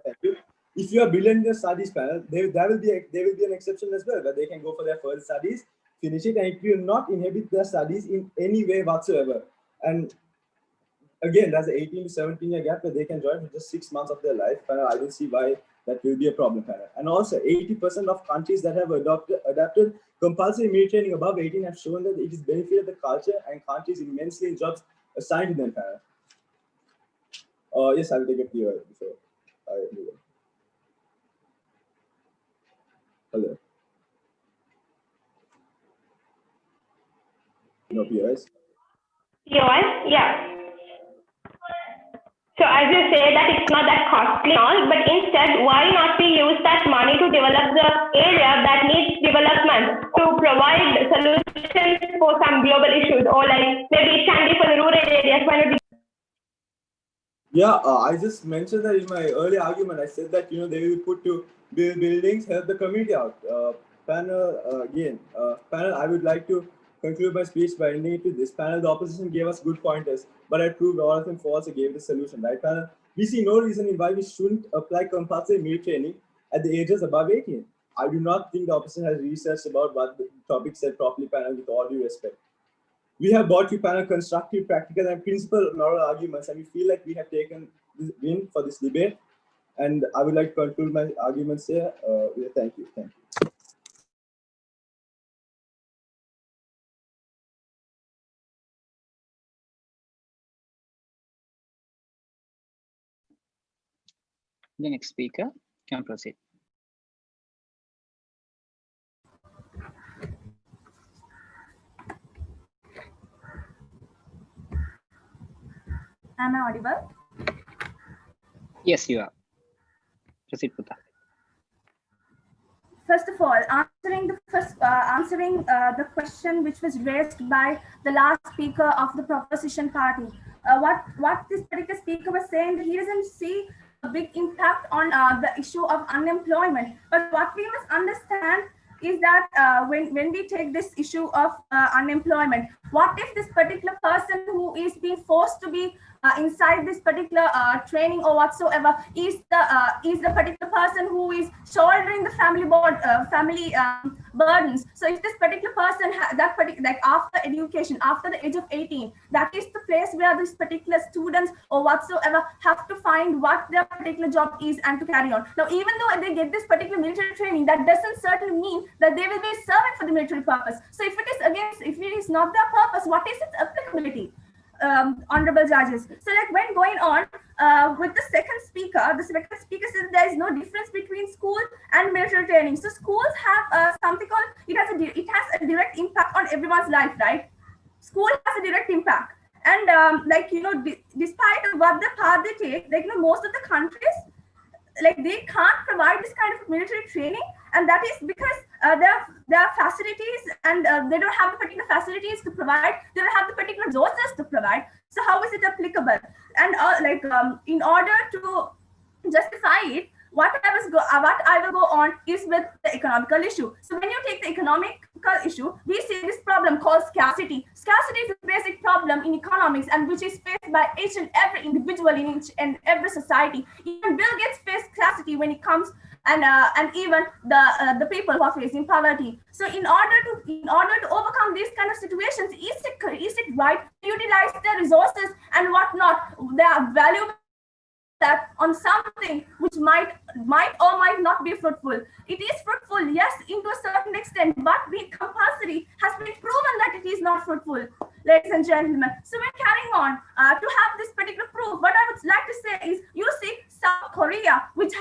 thank you. If you are brilliant in your studies, panel, there will be an exception as well, where they can go for their further studies, finish it, and it will not inhibit their studies in any way whatsoever. And again, there's an 18 to 17 year gap where they can join for just 6 months of their life. Panel, I don't see why that will be a problem, panel. And also, 80% of countries that have adapted compulsory military training above 18 have shown that it is benefited the culture and countries immensely in jobs assigned to them, panel. Yes, I will take a POI before I move on. Hello. No POIs? POI? Yeah. So as you say that it's not that costly and all, but instead, why not we use that money to develop the area that needs development, to provide solutions for some global issues, or like maybe it can be for the rural areas. Why not? Yeah, I just mentioned that in my early argument. I said that they will put to build buildings, help the community out. Panel. I would like to conclude my speech by ending it with this panel. The opposition gave us good pointers, but I proved all of them false and gave the solution. Right, panel? We see no reason in why we shouldn't apply compulsory military training at the ages above 18. I do not think the opposition has researched about what the topic said properly, panel. With all due respect. We have brought you panel constructive, practical, and principal moral arguments, and we feel like we have taken this win for this debate. And I would like to conclude my arguments here. Thank you. Thank you. The next speaker can proceed. Am I audible? Yes, you are. Proceed, Putta. First of all, answering the question which was raised by the last speaker of the proposition party. What this particular speaker was saying, that he doesn't see a big impact on the issue of unemployment. But what we must understand is that when we take this issue of unemployment, what if this particular person who is being forced to be inside this particular training or whatsoever is the particular person who is shouldering the family burdens. So if this particular person like after education, after the age of 18, that is the place where these particular students or whatsoever have to find what their particular job is and to carry on. Now, even though they get this particular military training, that doesn't certainly mean that they will be serving for the military purpose. So if it is not their purpose, what is its applicability? Honorable judges. So like when going on with the second speaker says there is no difference between school and military training. So schools have something called, it has a direct impact on everyone's life, right? School has a direct impact. And despite what the path they take, most of the countries, they can't provide this kind of military training, and that is because there are facilities, and they don't have the particular facilities to provide. They don't have the particular resources to provide. So how is it applicable? And in order to justify it, what I will go on is with the economical issue. So when you take the economical issue, we see this problem called scarcity. Scarcity is a basic problem in economics, and which is faced by each and every individual in each and every society. Even Bill Gates faced scarcity when it comes, and even the people who are facing poverty. So in order to overcome these kind of situations, is it right to utilize their resources and whatnot? They are valuable that on something which might or might not be fruitful. It is fruitful, yes, into a certain extent, but being compulsory has been proven that it is not fruitful, ladies and gentlemen. So we're carrying on to have this particular proof. What I would like to say is, you see South Korea, which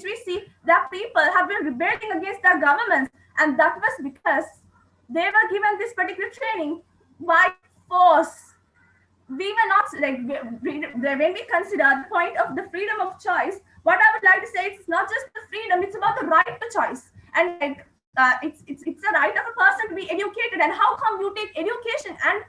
we see that people have been rebelling against their governments, and that was because they were given this particular training by force. We were not, when we consider the point of the freedom of choice, what I would like to say, it's not just the freedom, it's about the right to choice. And it's a right of a person to be educated. And how come you take education and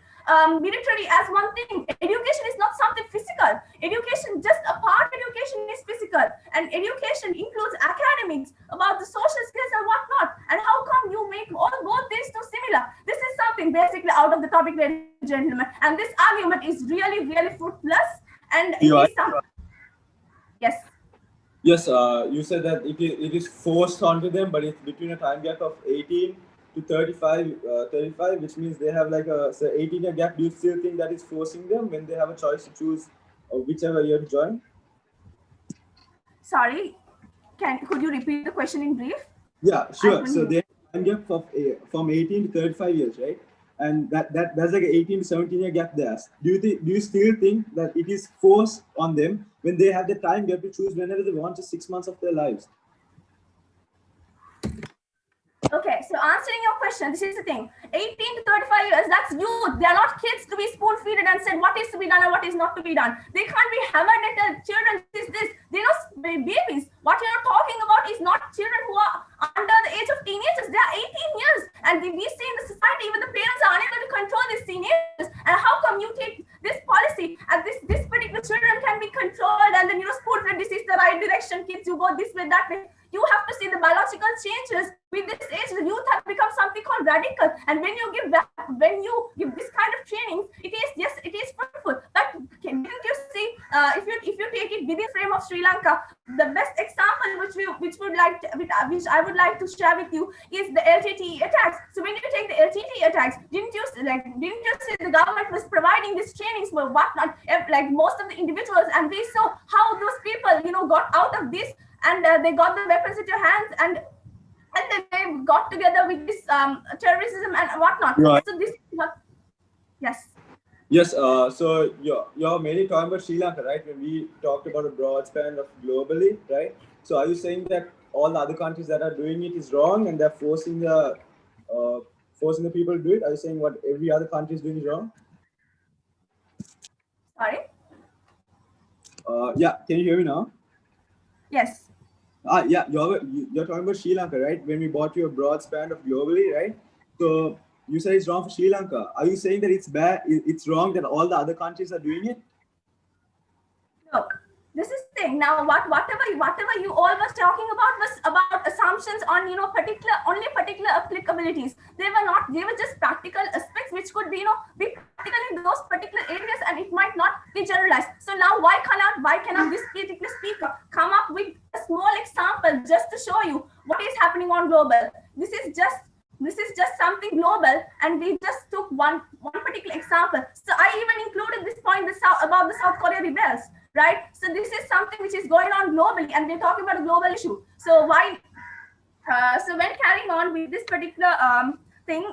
military as one thing? Education is not something physical. Education, just a part of education is physical. And education includes academics, about the social skills and whatnot. And how come you make both these two similar? This is something basically out of the topic, ladies and gentlemen. And this argument is really, really fruitless. And it is something. Yes. Yes, you said that it is forced onto them, but it's between a time gap of 18 to 35, which means they have like a 18-year gap. Do you still think that is forcing them when they have a choice to choose whichever year to join? Sorry, could you repeat the question in brief? Yeah, sure. So they have a time gap from 18 to 35 years, right? And that's like an 18 to 17-year gap there. Do you still think that it is forced on them when they have the time gap to choose whenever they want, just 6 months of their lives? Okay, so answering your question, this is the thing. 18 to 35 years, that's youth. They are not kids to be spoon-feeded and said what is to be done and what is not to be done. They can't be hammered and tell children this. They're not babies. What you're talking about is not children who are under the age of teenagers. They are 18 years. And we see in the society, even the parents are unable to control these teenagers. And how come you take this policy and this particular children can be controlled and then spoon-fed, this is the right direction, kids, you go this way, that way. You have to see the biological changes. With this age, the youth have become something called radical. And when you give this kind of training, it is fruitful. But didn't you see? If you take it within frame of Sri Lanka, the best example which I would like to share with you is the LTTE attacks. So when you take the LTTE attacks, didn't you see the government was providing these trainings for whatnot, like most of the individuals, and we saw how those people got out of this. And they got the weapons at your hands, and then they got together with this terrorism and whatnot. Right. So this, yes. Yes. So you're mainly talking about Sri Lanka, right? When we talked about a broad span of globally, right? So are you saying that all the other countries that are doing it is wrong and they're forcing the people to do it? Are you saying what every other country is doing is wrong? Sorry. Yeah. Can you hear me now? Yes. Yeah, you're talking about Sri Lanka, right? When we bought you a broad span of globally, right? So you say it's wrong for Sri Lanka. Are you saying that it's bad? It's wrong that all the other countries are doing it? Look, this is the thing. Now, whatever you all was talking about was about assumptions on only particular applicabilities. They were just practical aspects which could be be practical in those particular areas, and it might not be generalized. So now why cannot this particular speaker come up with a small example just to show you what is happening on global? This is just something global, and we just took one particular example. So I even included this point about the South Korea rebels, right? So this is something which is going on globally, and we're talking about a global issue. So why? So when carrying on with this particular thing,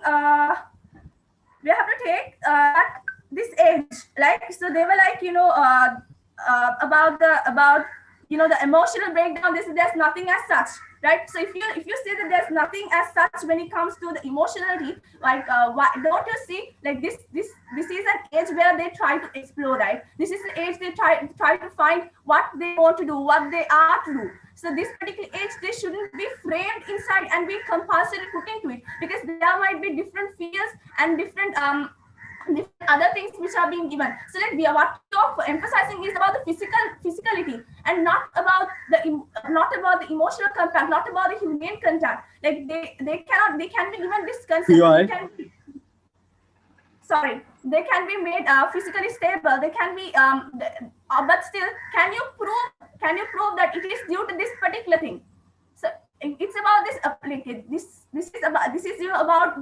we have to take this age, like, so they were like about the emotional breakdown. There's nothing as such, right? So if you say that there's nothing as such when it comes to the emotionality, like why don't you see, like this is an age where they try to explore, right? This is the age they try to find what they want to do, what they are to do. So this particular age, they shouldn't be framed inside and be compulsory put into it, because there might be different fears and different other things which are being given. So like what we're emphasizing is about the physicality, and not about the emotional contact, not about the humane contact. Like they can be given this consent. They can be made physically stable. They can be but still, can you prove that it is due to this particular thing? So it's about this application. This is about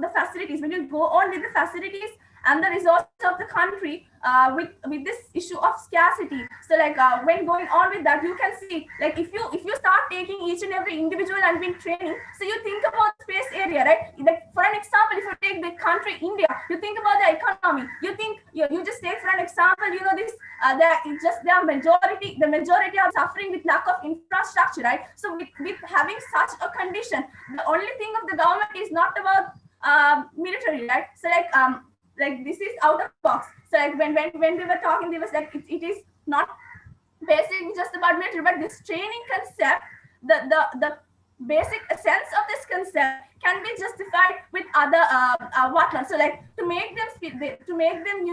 the facilities. When you go on with the facilities and the resources of the country, with this issue of scarcity. So like when going on with that, you can see, like if you start taking each and every individual and been training, so you think about space area, right? Like for an example, if you take the country India, you think about the economy. You think you just take for an example, this the majority are suffering with lack of infrastructure, right? So with having such a condition, the only thing of the government is not about military, right? So like this is out of box. So like when we were talking, they was like it is not basically just about military, but this training concept, the basic sense of this concept can be justified with other whatnot. So like to make them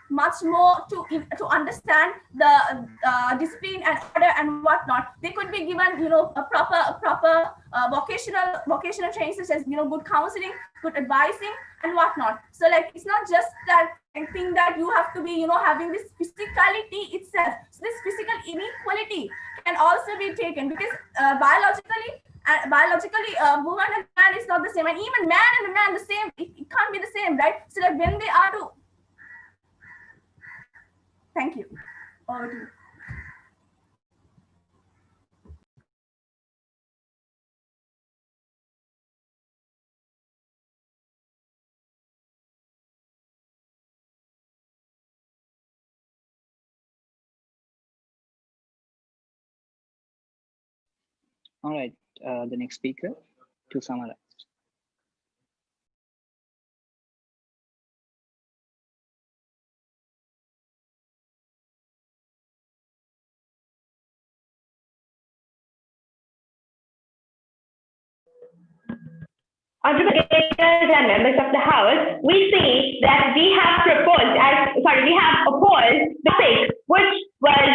much more to understand the discipline and order and whatnot, they could be given a proper vocational training, such as good counseling, good advising and whatnot. So like it's not just that thing that you have to be having this physicality itself. So this physical inequality can also be taken, because biologically woman and man is not the same, and even man and man the same, it can't be the same, right? So like when they are to thank you. Over to you. All right, the next speaker to summarize. honorable educators and members of the House, we see that we have opposed the topic which was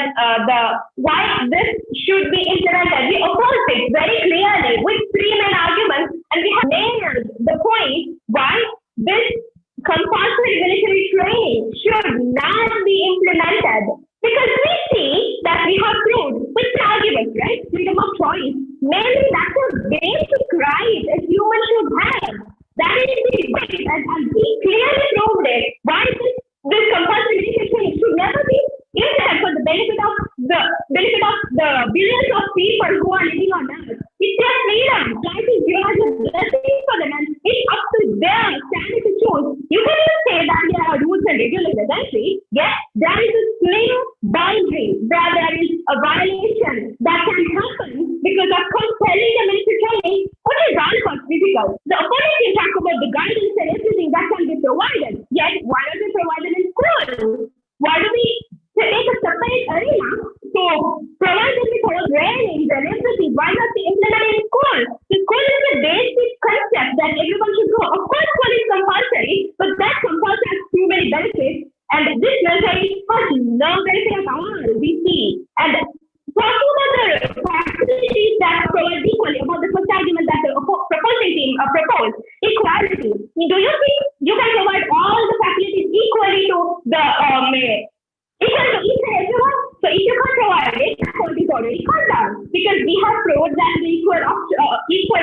why this should be implemented. We opposed it very clearly with three main arguments, and we have nailed the point why this compulsory military training should not be implemented. Because we see that we have proved with the arguments, right? Freedom of choice. Mainly that's a basic right a human should have. That is the right, and we clearly proved it. Why this compulsory military training should never be implemented for the benefit of the billions of people who are living on Earth. It's their freedom. Life is given as a blessing for them, and it's up to them standing to choose. You can even say that there are rules and regulations. Actually, yes, there is a slim boundary where there is a violation that can happen because of compelling the military training, which is unconstitutional. The opponent can talk about the guidance and everything that can be provided. Yet, why not be provided in school? Why do we take a separate arena to provide them with all trainings and everything? Why not be implemented in school? The school is a basic concept that everyone should know. Of course, school is compulsory, but that compulsory has too many benefits, and this military has no benefit at all, we see. And talking about the facilities that provide equally, about the first argument that the proposing team proposed, equality. Do you think you can provide all the facilities equally to the equal to each and everyone? So if you can't provide it, quality is already cut down, because we have proved that the equal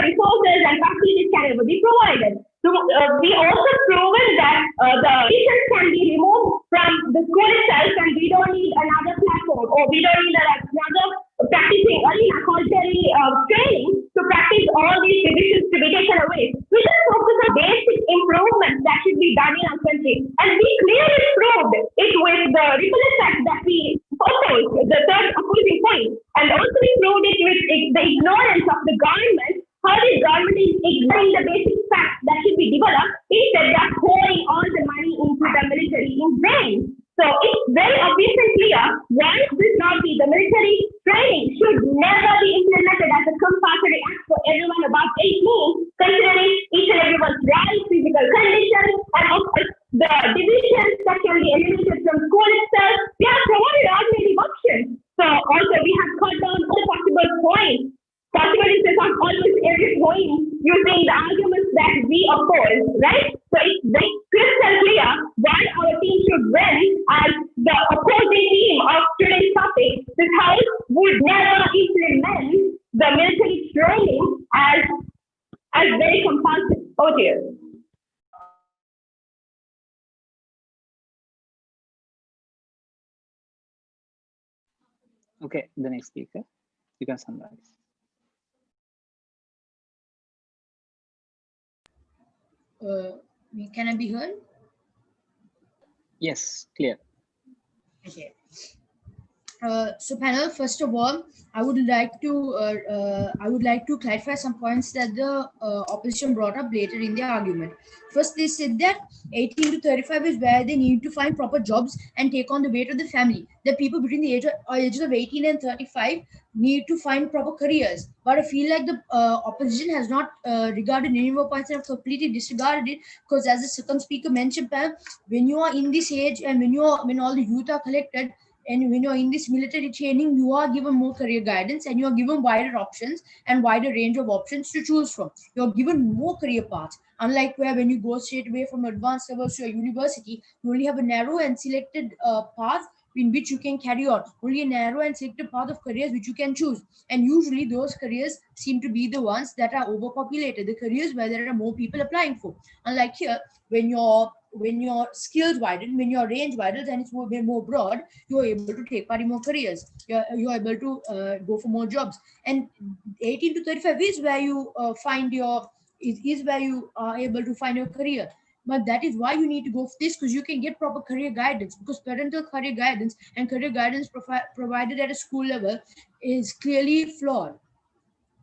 resources and facilities can never be provided. So we also proven that the teachers can be removed from the school itself, and we don't need another platform, or we don't need another practicing arena called training to practice all these divisions to be taken away. We just focus on basic improvements that should be done in our country, and we clearly proved it with the ripple effect that we opposed, the third opposing point, and also we proved it with the ignorance of the government. How the government is ignoring the basic facts that should be developed, instead of pouring all the money into the military in vain. So it's very obvious and clear why this not be the military training should never be implemented as a compulsory act for everyone above 18, considering each and everyone's rights, physical conditions, and of course the divisions that can be eliminated from school itself. We have provided alternative options. So also we have cut down all possible points. Possibilities of almost every point using the arguments that we oppose, right? So it's very crystal clear why our team should win, as the opposing team of today's topic, this House would never implement the military training as very compulsory. Oh dear. Okay, the next speaker, you can summarize. Can I be heard? Yes, clear. Okay. So panel, first of all, I would like to clarify some points that the opposition brought up later in the argument. First, they said that 18 to 35 is where they need to find proper jobs and take on the weight of the family. The people between the ages of 18 and 35 need to find proper careers. But I feel like the opposition has not regarded any more points and have completely disregarded it, because as the second speaker mentioned, Pam, when you are in this age and when all the youth are collected, and when you're in this military training, you are given more career guidance and you are given wider options and wider range of options to choose from. You're given more career paths. Unlike where when you go straight away from advanced levels to a university, you only have a narrow and selected path in which you can carry on. Only a narrow and selected path of careers which you can choose. And usually those careers seem to be the ones that are overpopulated, the careers where there are more people applying for. Unlike here, when your skills widen, when your range widens and it's more broad, you're able to take part in more careers. You're able to go for more jobs. And 18 to 35 is where you where you are able to find your career. But that is why you need to go for this, because you can get proper career guidance, because parental career guidance and career guidance provided at a school level is clearly flawed.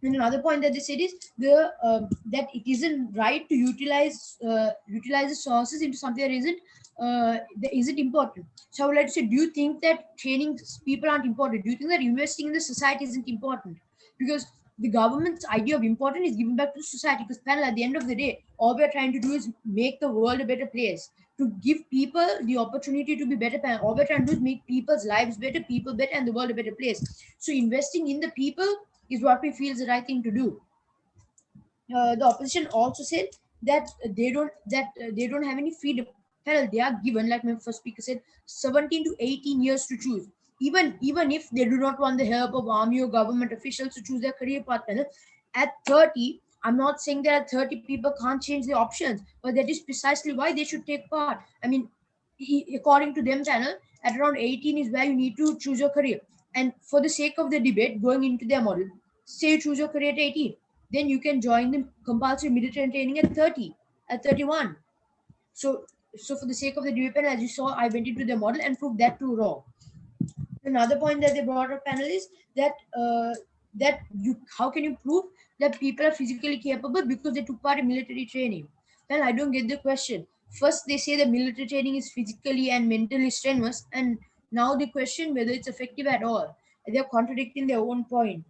And another point that they said is that it isn't right to utilize the sources into something that isn't important. So I would like to say, do you think that training people aren't important? Do you think that investing in the society isn't important? Because the government's idea of importance is given back to society, because panel, at the end of the day, all we're trying to do is make the world a better place, to give people the opportunity to be better. Panel, all we're trying to do is make people's lives better, people better, and the world a better place. So investing in the people is what we feel is the right thing to do. The opposition also said that they don't have any freedom. Hell, they are given, like my first speaker said, 17 to 18 years to choose. Even if they do not want the help of army or government officials to choose their career path, at 30, I'm not saying that at 30 people can't change their options, but that is precisely why they should take part. I mean, according to them channel, at around 18 is where you need to choose your career. And for the sake of the debate, going into their model, say you choose your career at 18, then you can join the compulsory military training at 30, at 31. So for the sake of the debate panel, as you saw, I went into the model and proved that too wrong. Another point that they brought up, panel, is that how can you prove that people are physically capable because they took part in military training? Well, I don't get the question. First, they say that military training is physically and mentally strenuous, and now they question whether it's effective at all. They're contradicting their own point.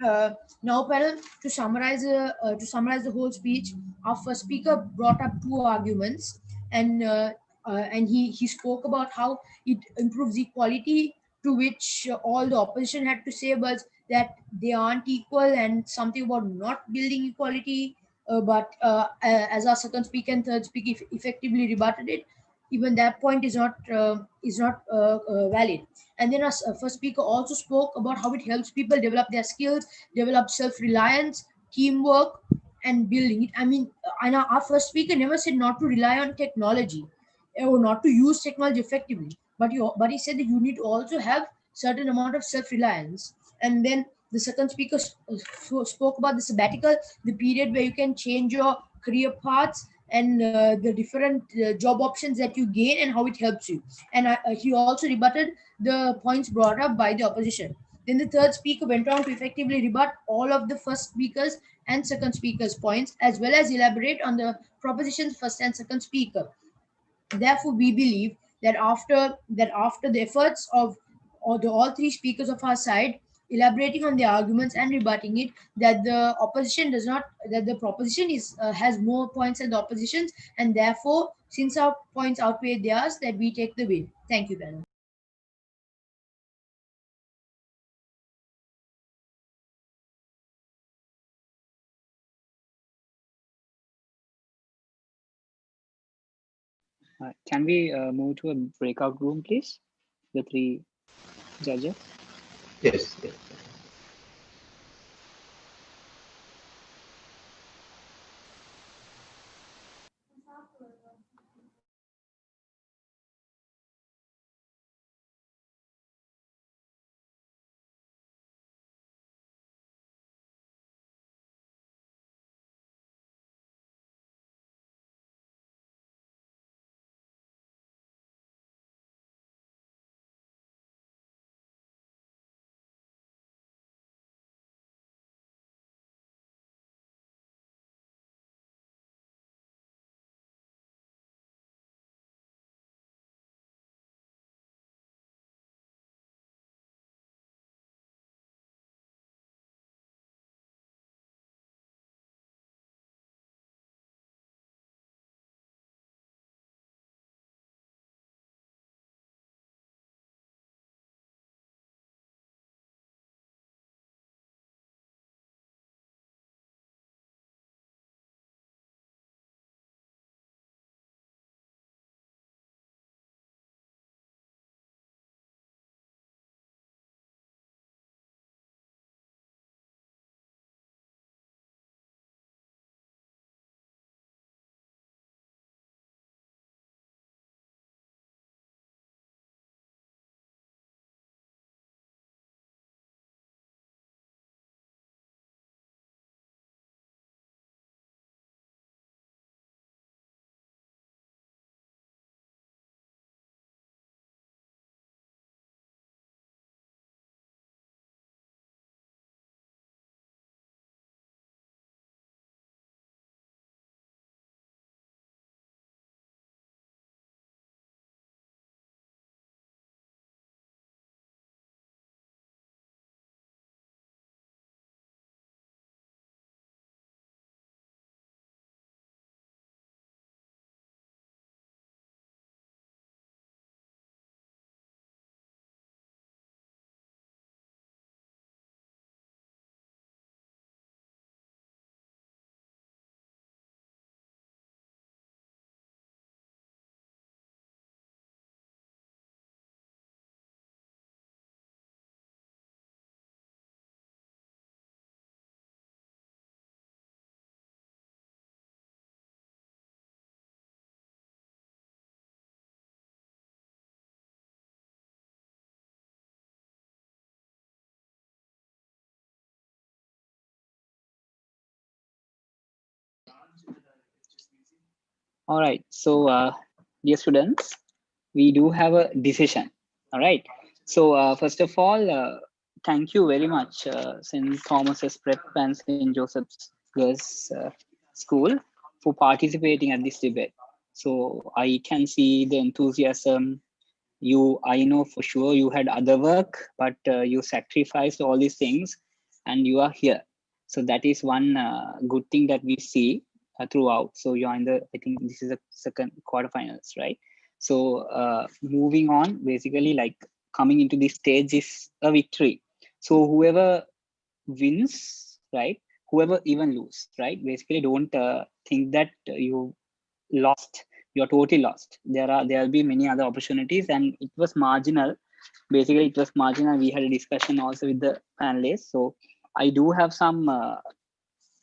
Now, panel, to summarize the whole speech, our first speaker brought up two arguments, and he spoke about how it improves equality, to which all the opposition had to say was that they aren't equal, and something about not building equality. But as our second speaker and third speaker effectively rebutted it, even that point is not valid. And then our first speaker also spoke about how it helps people develop their skills, develop self-reliance, teamwork, and building it. I mean, and our first speaker never said not to rely on technology or not to use technology effectively, but he said that you need to also have certain amount of self-reliance. And then the second speaker spoke about the sabbatical, the period where you can change your career paths, and the different job options that you gain and how it helps you. And he also rebutted the points brought up by the opposition. Then the third speaker went on to effectively rebut all of the first speakers and second speakers' points, as well as elaborate on the propositions first and second speaker. Therefore, we believe that after the efforts of all three speakers of our side, elaborating on the arguments and rebutting it, that the opposition does not that the proposition is has more points than the opposition's, and therefore, since our points outweigh theirs, that we take the win. Thank you, panel. Can we move to a breakout room, please? The three judges. Yes, yes. All right. So, dear students, we do have a decision. All right. So, first of all, thank you very much, St. Thomas's Prep and St. Joseph's Girls School for participating at this debate. So, I can see the enthusiasm. I know for sure you had other work, but you sacrificed all these things and you are here. So that is one good thing that we see throughout. So you're in I think this is a second quarterfinals, right? So moving on, basically like coming into this stage is a victory. So whoever wins, right? Whoever even lose, right? Basically don't think that you lost, you're totally lost. There'll be many other opportunities, and it was marginal. Basically it was marginal. We had a discussion also with the panelists, so I do have some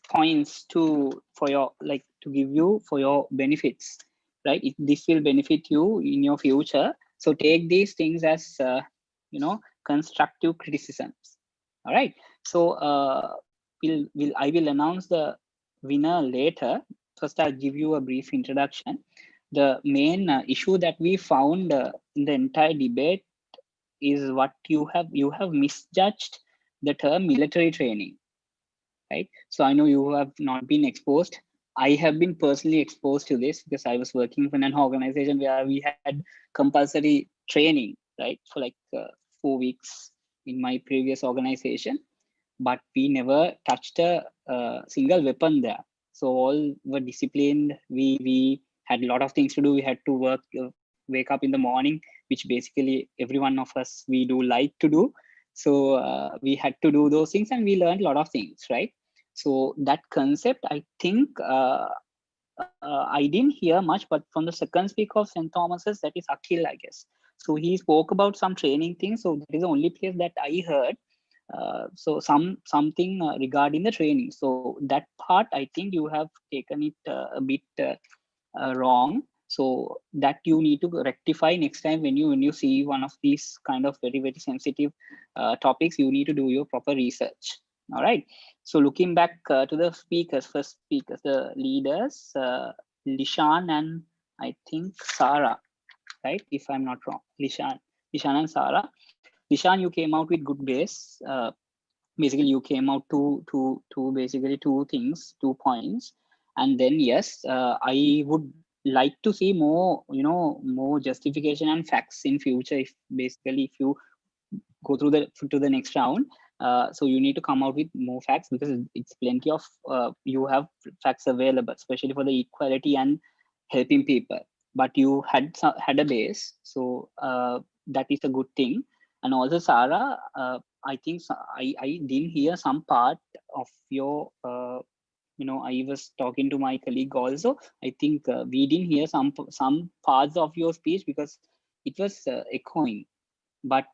points for your, like, to give you for your benefits, right? This will benefit you in your future, so take these things as constructive criticisms. All right, so I will announce the winner later. First I'll give you a brief introduction. The main issue that we found in the entire debate is what you have misjudged the term military training, right? So I know you have not been exposed. I have been personally exposed to this because I was working in an organization where we had compulsory training, right, for like 4 weeks in my previous organization, but we never touched a single weapon there. So all were disciplined. We had a lot of things to do. We had to wake up in the morning, which basically every one of us, we do like to do. So we had to do those things, and we learned a lot of things, right? So that concept, I think, I didn't hear much, but from the second speaker of St. Thomas's, that is Akhil, I guess. So he spoke about some training things. So that is the only place that I heard. So something regarding the training. So that part, I think you have taken it a bit wrong. So that you need to rectify next time when you see one of these kind of very sensitive topics. You need to do your proper research. All right. So looking back to the first speakers, the leaders, Lishan and I think Sarah, right? If I'm not wrong, Lishan and Sarah. Lishan, you came out with good base. Basically you came out to basically two things, 2 points. And then yes, I would like to see more, more justification and facts in future. If you go through to the next round, so you need to come out with more facts, because it's plenty of you have facts available, especially for the equality and helping people. But you had a base, so that is a good thing. And also Sarah, I think I didn't hear some part of your I was talking to my colleague also. I think we didn't hear some parts of your speech because it was echoing, but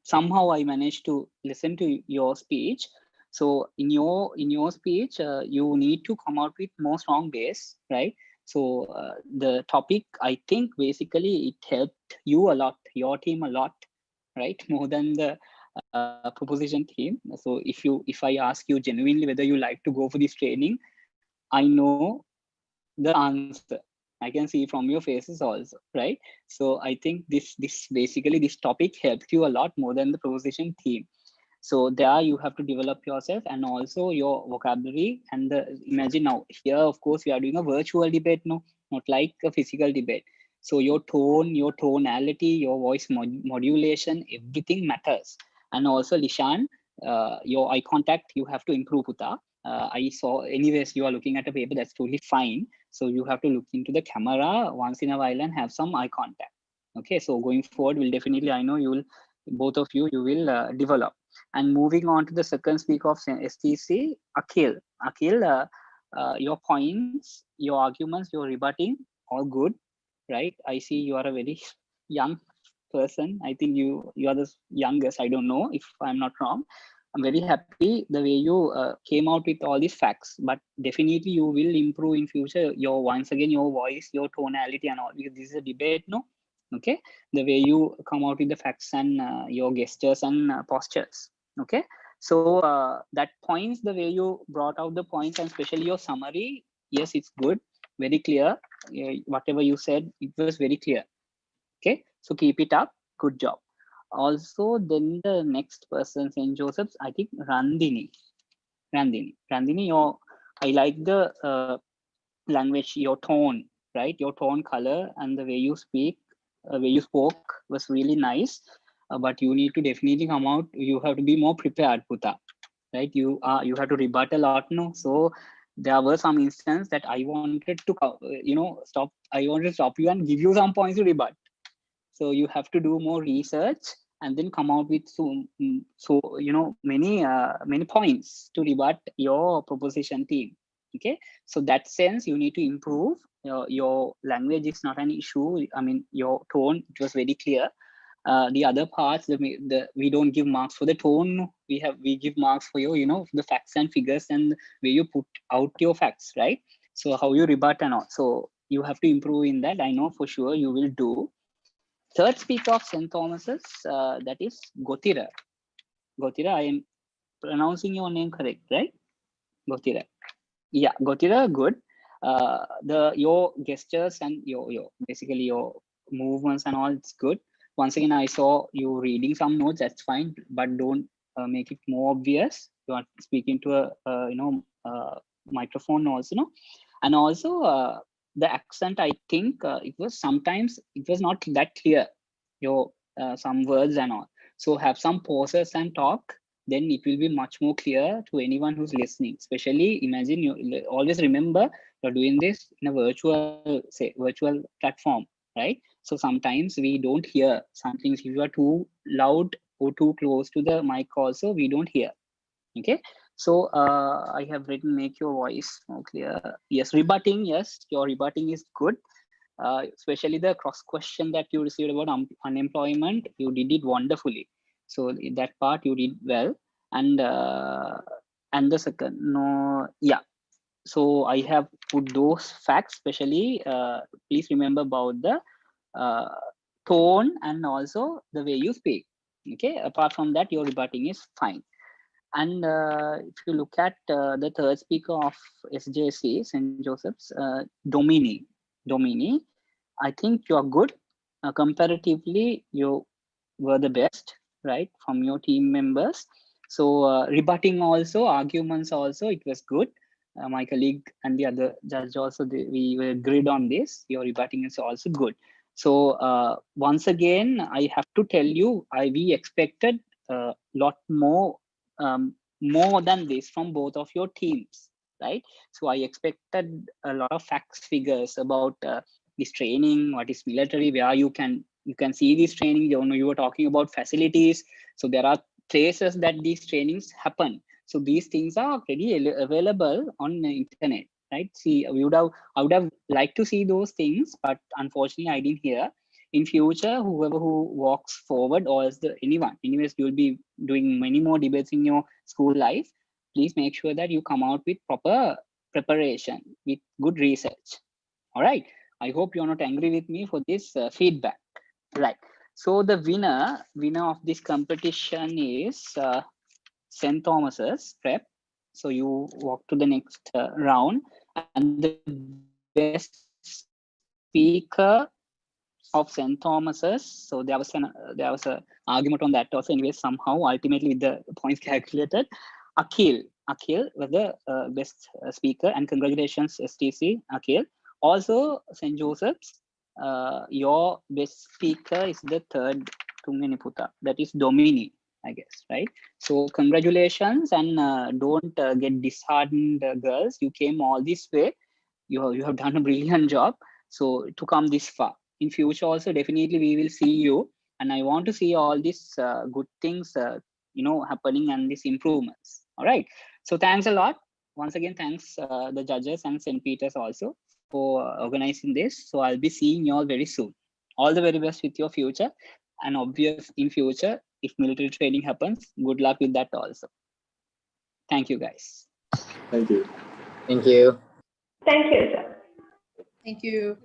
somehow I managed to listen to your speech. So in your speech, you need to come out with more strong base, right? So the topic, I think basically it helped you a lot, your team a lot, right? More than the proposition team. So if I ask you genuinely whether you like to go for this training, I know the answer. I can see from your faces also, right? So I think this basically this topic helped you a lot more than the proposition theme. So there you have to develop yourself and also your vocabulary. And imagine now here, of course, we are doing a virtual debate, no, not like a physical debate. So your tone, your tonality, your voice modulation, everything matters. And also Lishan, your eye contact, you have to improve, Puta. I saw, anyways, you are looking at a paper, that's totally fine. So you have to look into the camera once in a while and have some eye contact. Okay, so going forward, will definitely, I know you will, both of you will develop. And moving on to the second speaker of STC, Akhil. Akhil, your points, your arguments, your rebutting, all good, right? I see you are a very young person. I think you are the youngest. I don't know if I'm not wrong. I'm very happy the way you came out with all these facts, but definitely you will improve in future. Once again, your voice, your tonality and all, because this is a debate, no? Okay, the way you come out with the facts and your gestures and postures. Okay, so that points, the way you brought out the points and especially your summary, yes, it's good, very clear. whatever you said, it was very clear. Okay, so keep it up. Good job. Also, then the next person, St. Joseph's, I think Randini, I like the language, your tone, right? Your tone, color, and the way you speak, way you spoke was really nice. But you need to definitely come out. You have to be more prepared, Puta, right? You have to rebut a lot, no? So there were some instances that I wanted to, stop. I wanted to stop you and give you some points to rebut. So you have to do more research and then come out with many points to rebut your proposition team. Okay, so that sense you need to improve. Your language is not an issue. I mean, your tone, it was very clear. The other parts, we don't give marks for the tone. We give marks for your, the facts and figures and where you put out your facts, right? So how you rebut and all. So you have to improve in that. I know for sure you will do. Third speaker of St. Thomas's, that is Gotira. Gotira, I am pronouncing your name correct, right? Gotira. Yeah, Gotira, good. Your gestures and your basically your movements and all, it's good. Once again, I saw you reading some notes, that's fine, but don't make it more obvious. You are speaking to a microphone also, no? And also the accent, I think it was not that clear, your some words and all. So have some pauses and talk, then it will be much more clear to anyone who's listening. Especially imagine, you always remember you're doing this in a virtual platform, right? So sometimes we don't hear some things. If you are too loud or too close to the mic also, we don't hear. Okay, so I have written make your voice more clear. Yes, rebutting, yes, your rebutting is good. Especially the cross question that you received about unemployment, you did it wonderfully. So that part you did well. And the second, so I have put those facts, especially please remember about the tone and also the way you speak. Okay, apart from that, your rebutting is fine. And if you look at the third speaker of SJC, St. Joseph's, Domini, I think you're good. Comparatively, you were the best, right, from your team members. So rebutting also, arguments also, it was good. My colleague and the other judge also, we were agreed on this. Your rebutting is also good. So once again, I have to tell you, we expected a lot more than this from both of your teams, right? So I expected a lot of facts, figures about this training, what is military, where you can see this training. You were talking about facilities. So there are places that these trainings happen. So these things are already available on the internet, right? See, I would have liked to see those things, but unfortunately I didn't hear. In future, whoever who walks forward, or is anyways, you'll be doing many more debates in your school life. Please make sure that you come out with proper preparation, with good research. All right. I hope you're not angry with me for this feedback. Right. So the winner of this competition is St. Thomas's prep. So you walk to the next round, and the best speaker of St. Thomas's. So there was a argument on that also. Anyway, somehow ultimately with the points calculated, Akhil was the best speaker, and congratulations STC Akhil. Also St. Joseph's, your best speaker is the third Tungeniputa, that is Domini, I guess, right? So congratulations, and don't get disheartened, girls. You came all this way. You have done a brilliant job. So to come this far, in future also definitely we will see you, and I want to see all these good things happening and these improvements. All right, so thanks a lot once again. Thanks the judges and St. Peter's also for organizing this. So I'll be seeing you all very soon. All the very best with your future, and obvious in future if military training happens, good luck with that also. Thank you guys. Thank you. Thank you. Thank you, sir. Thank you.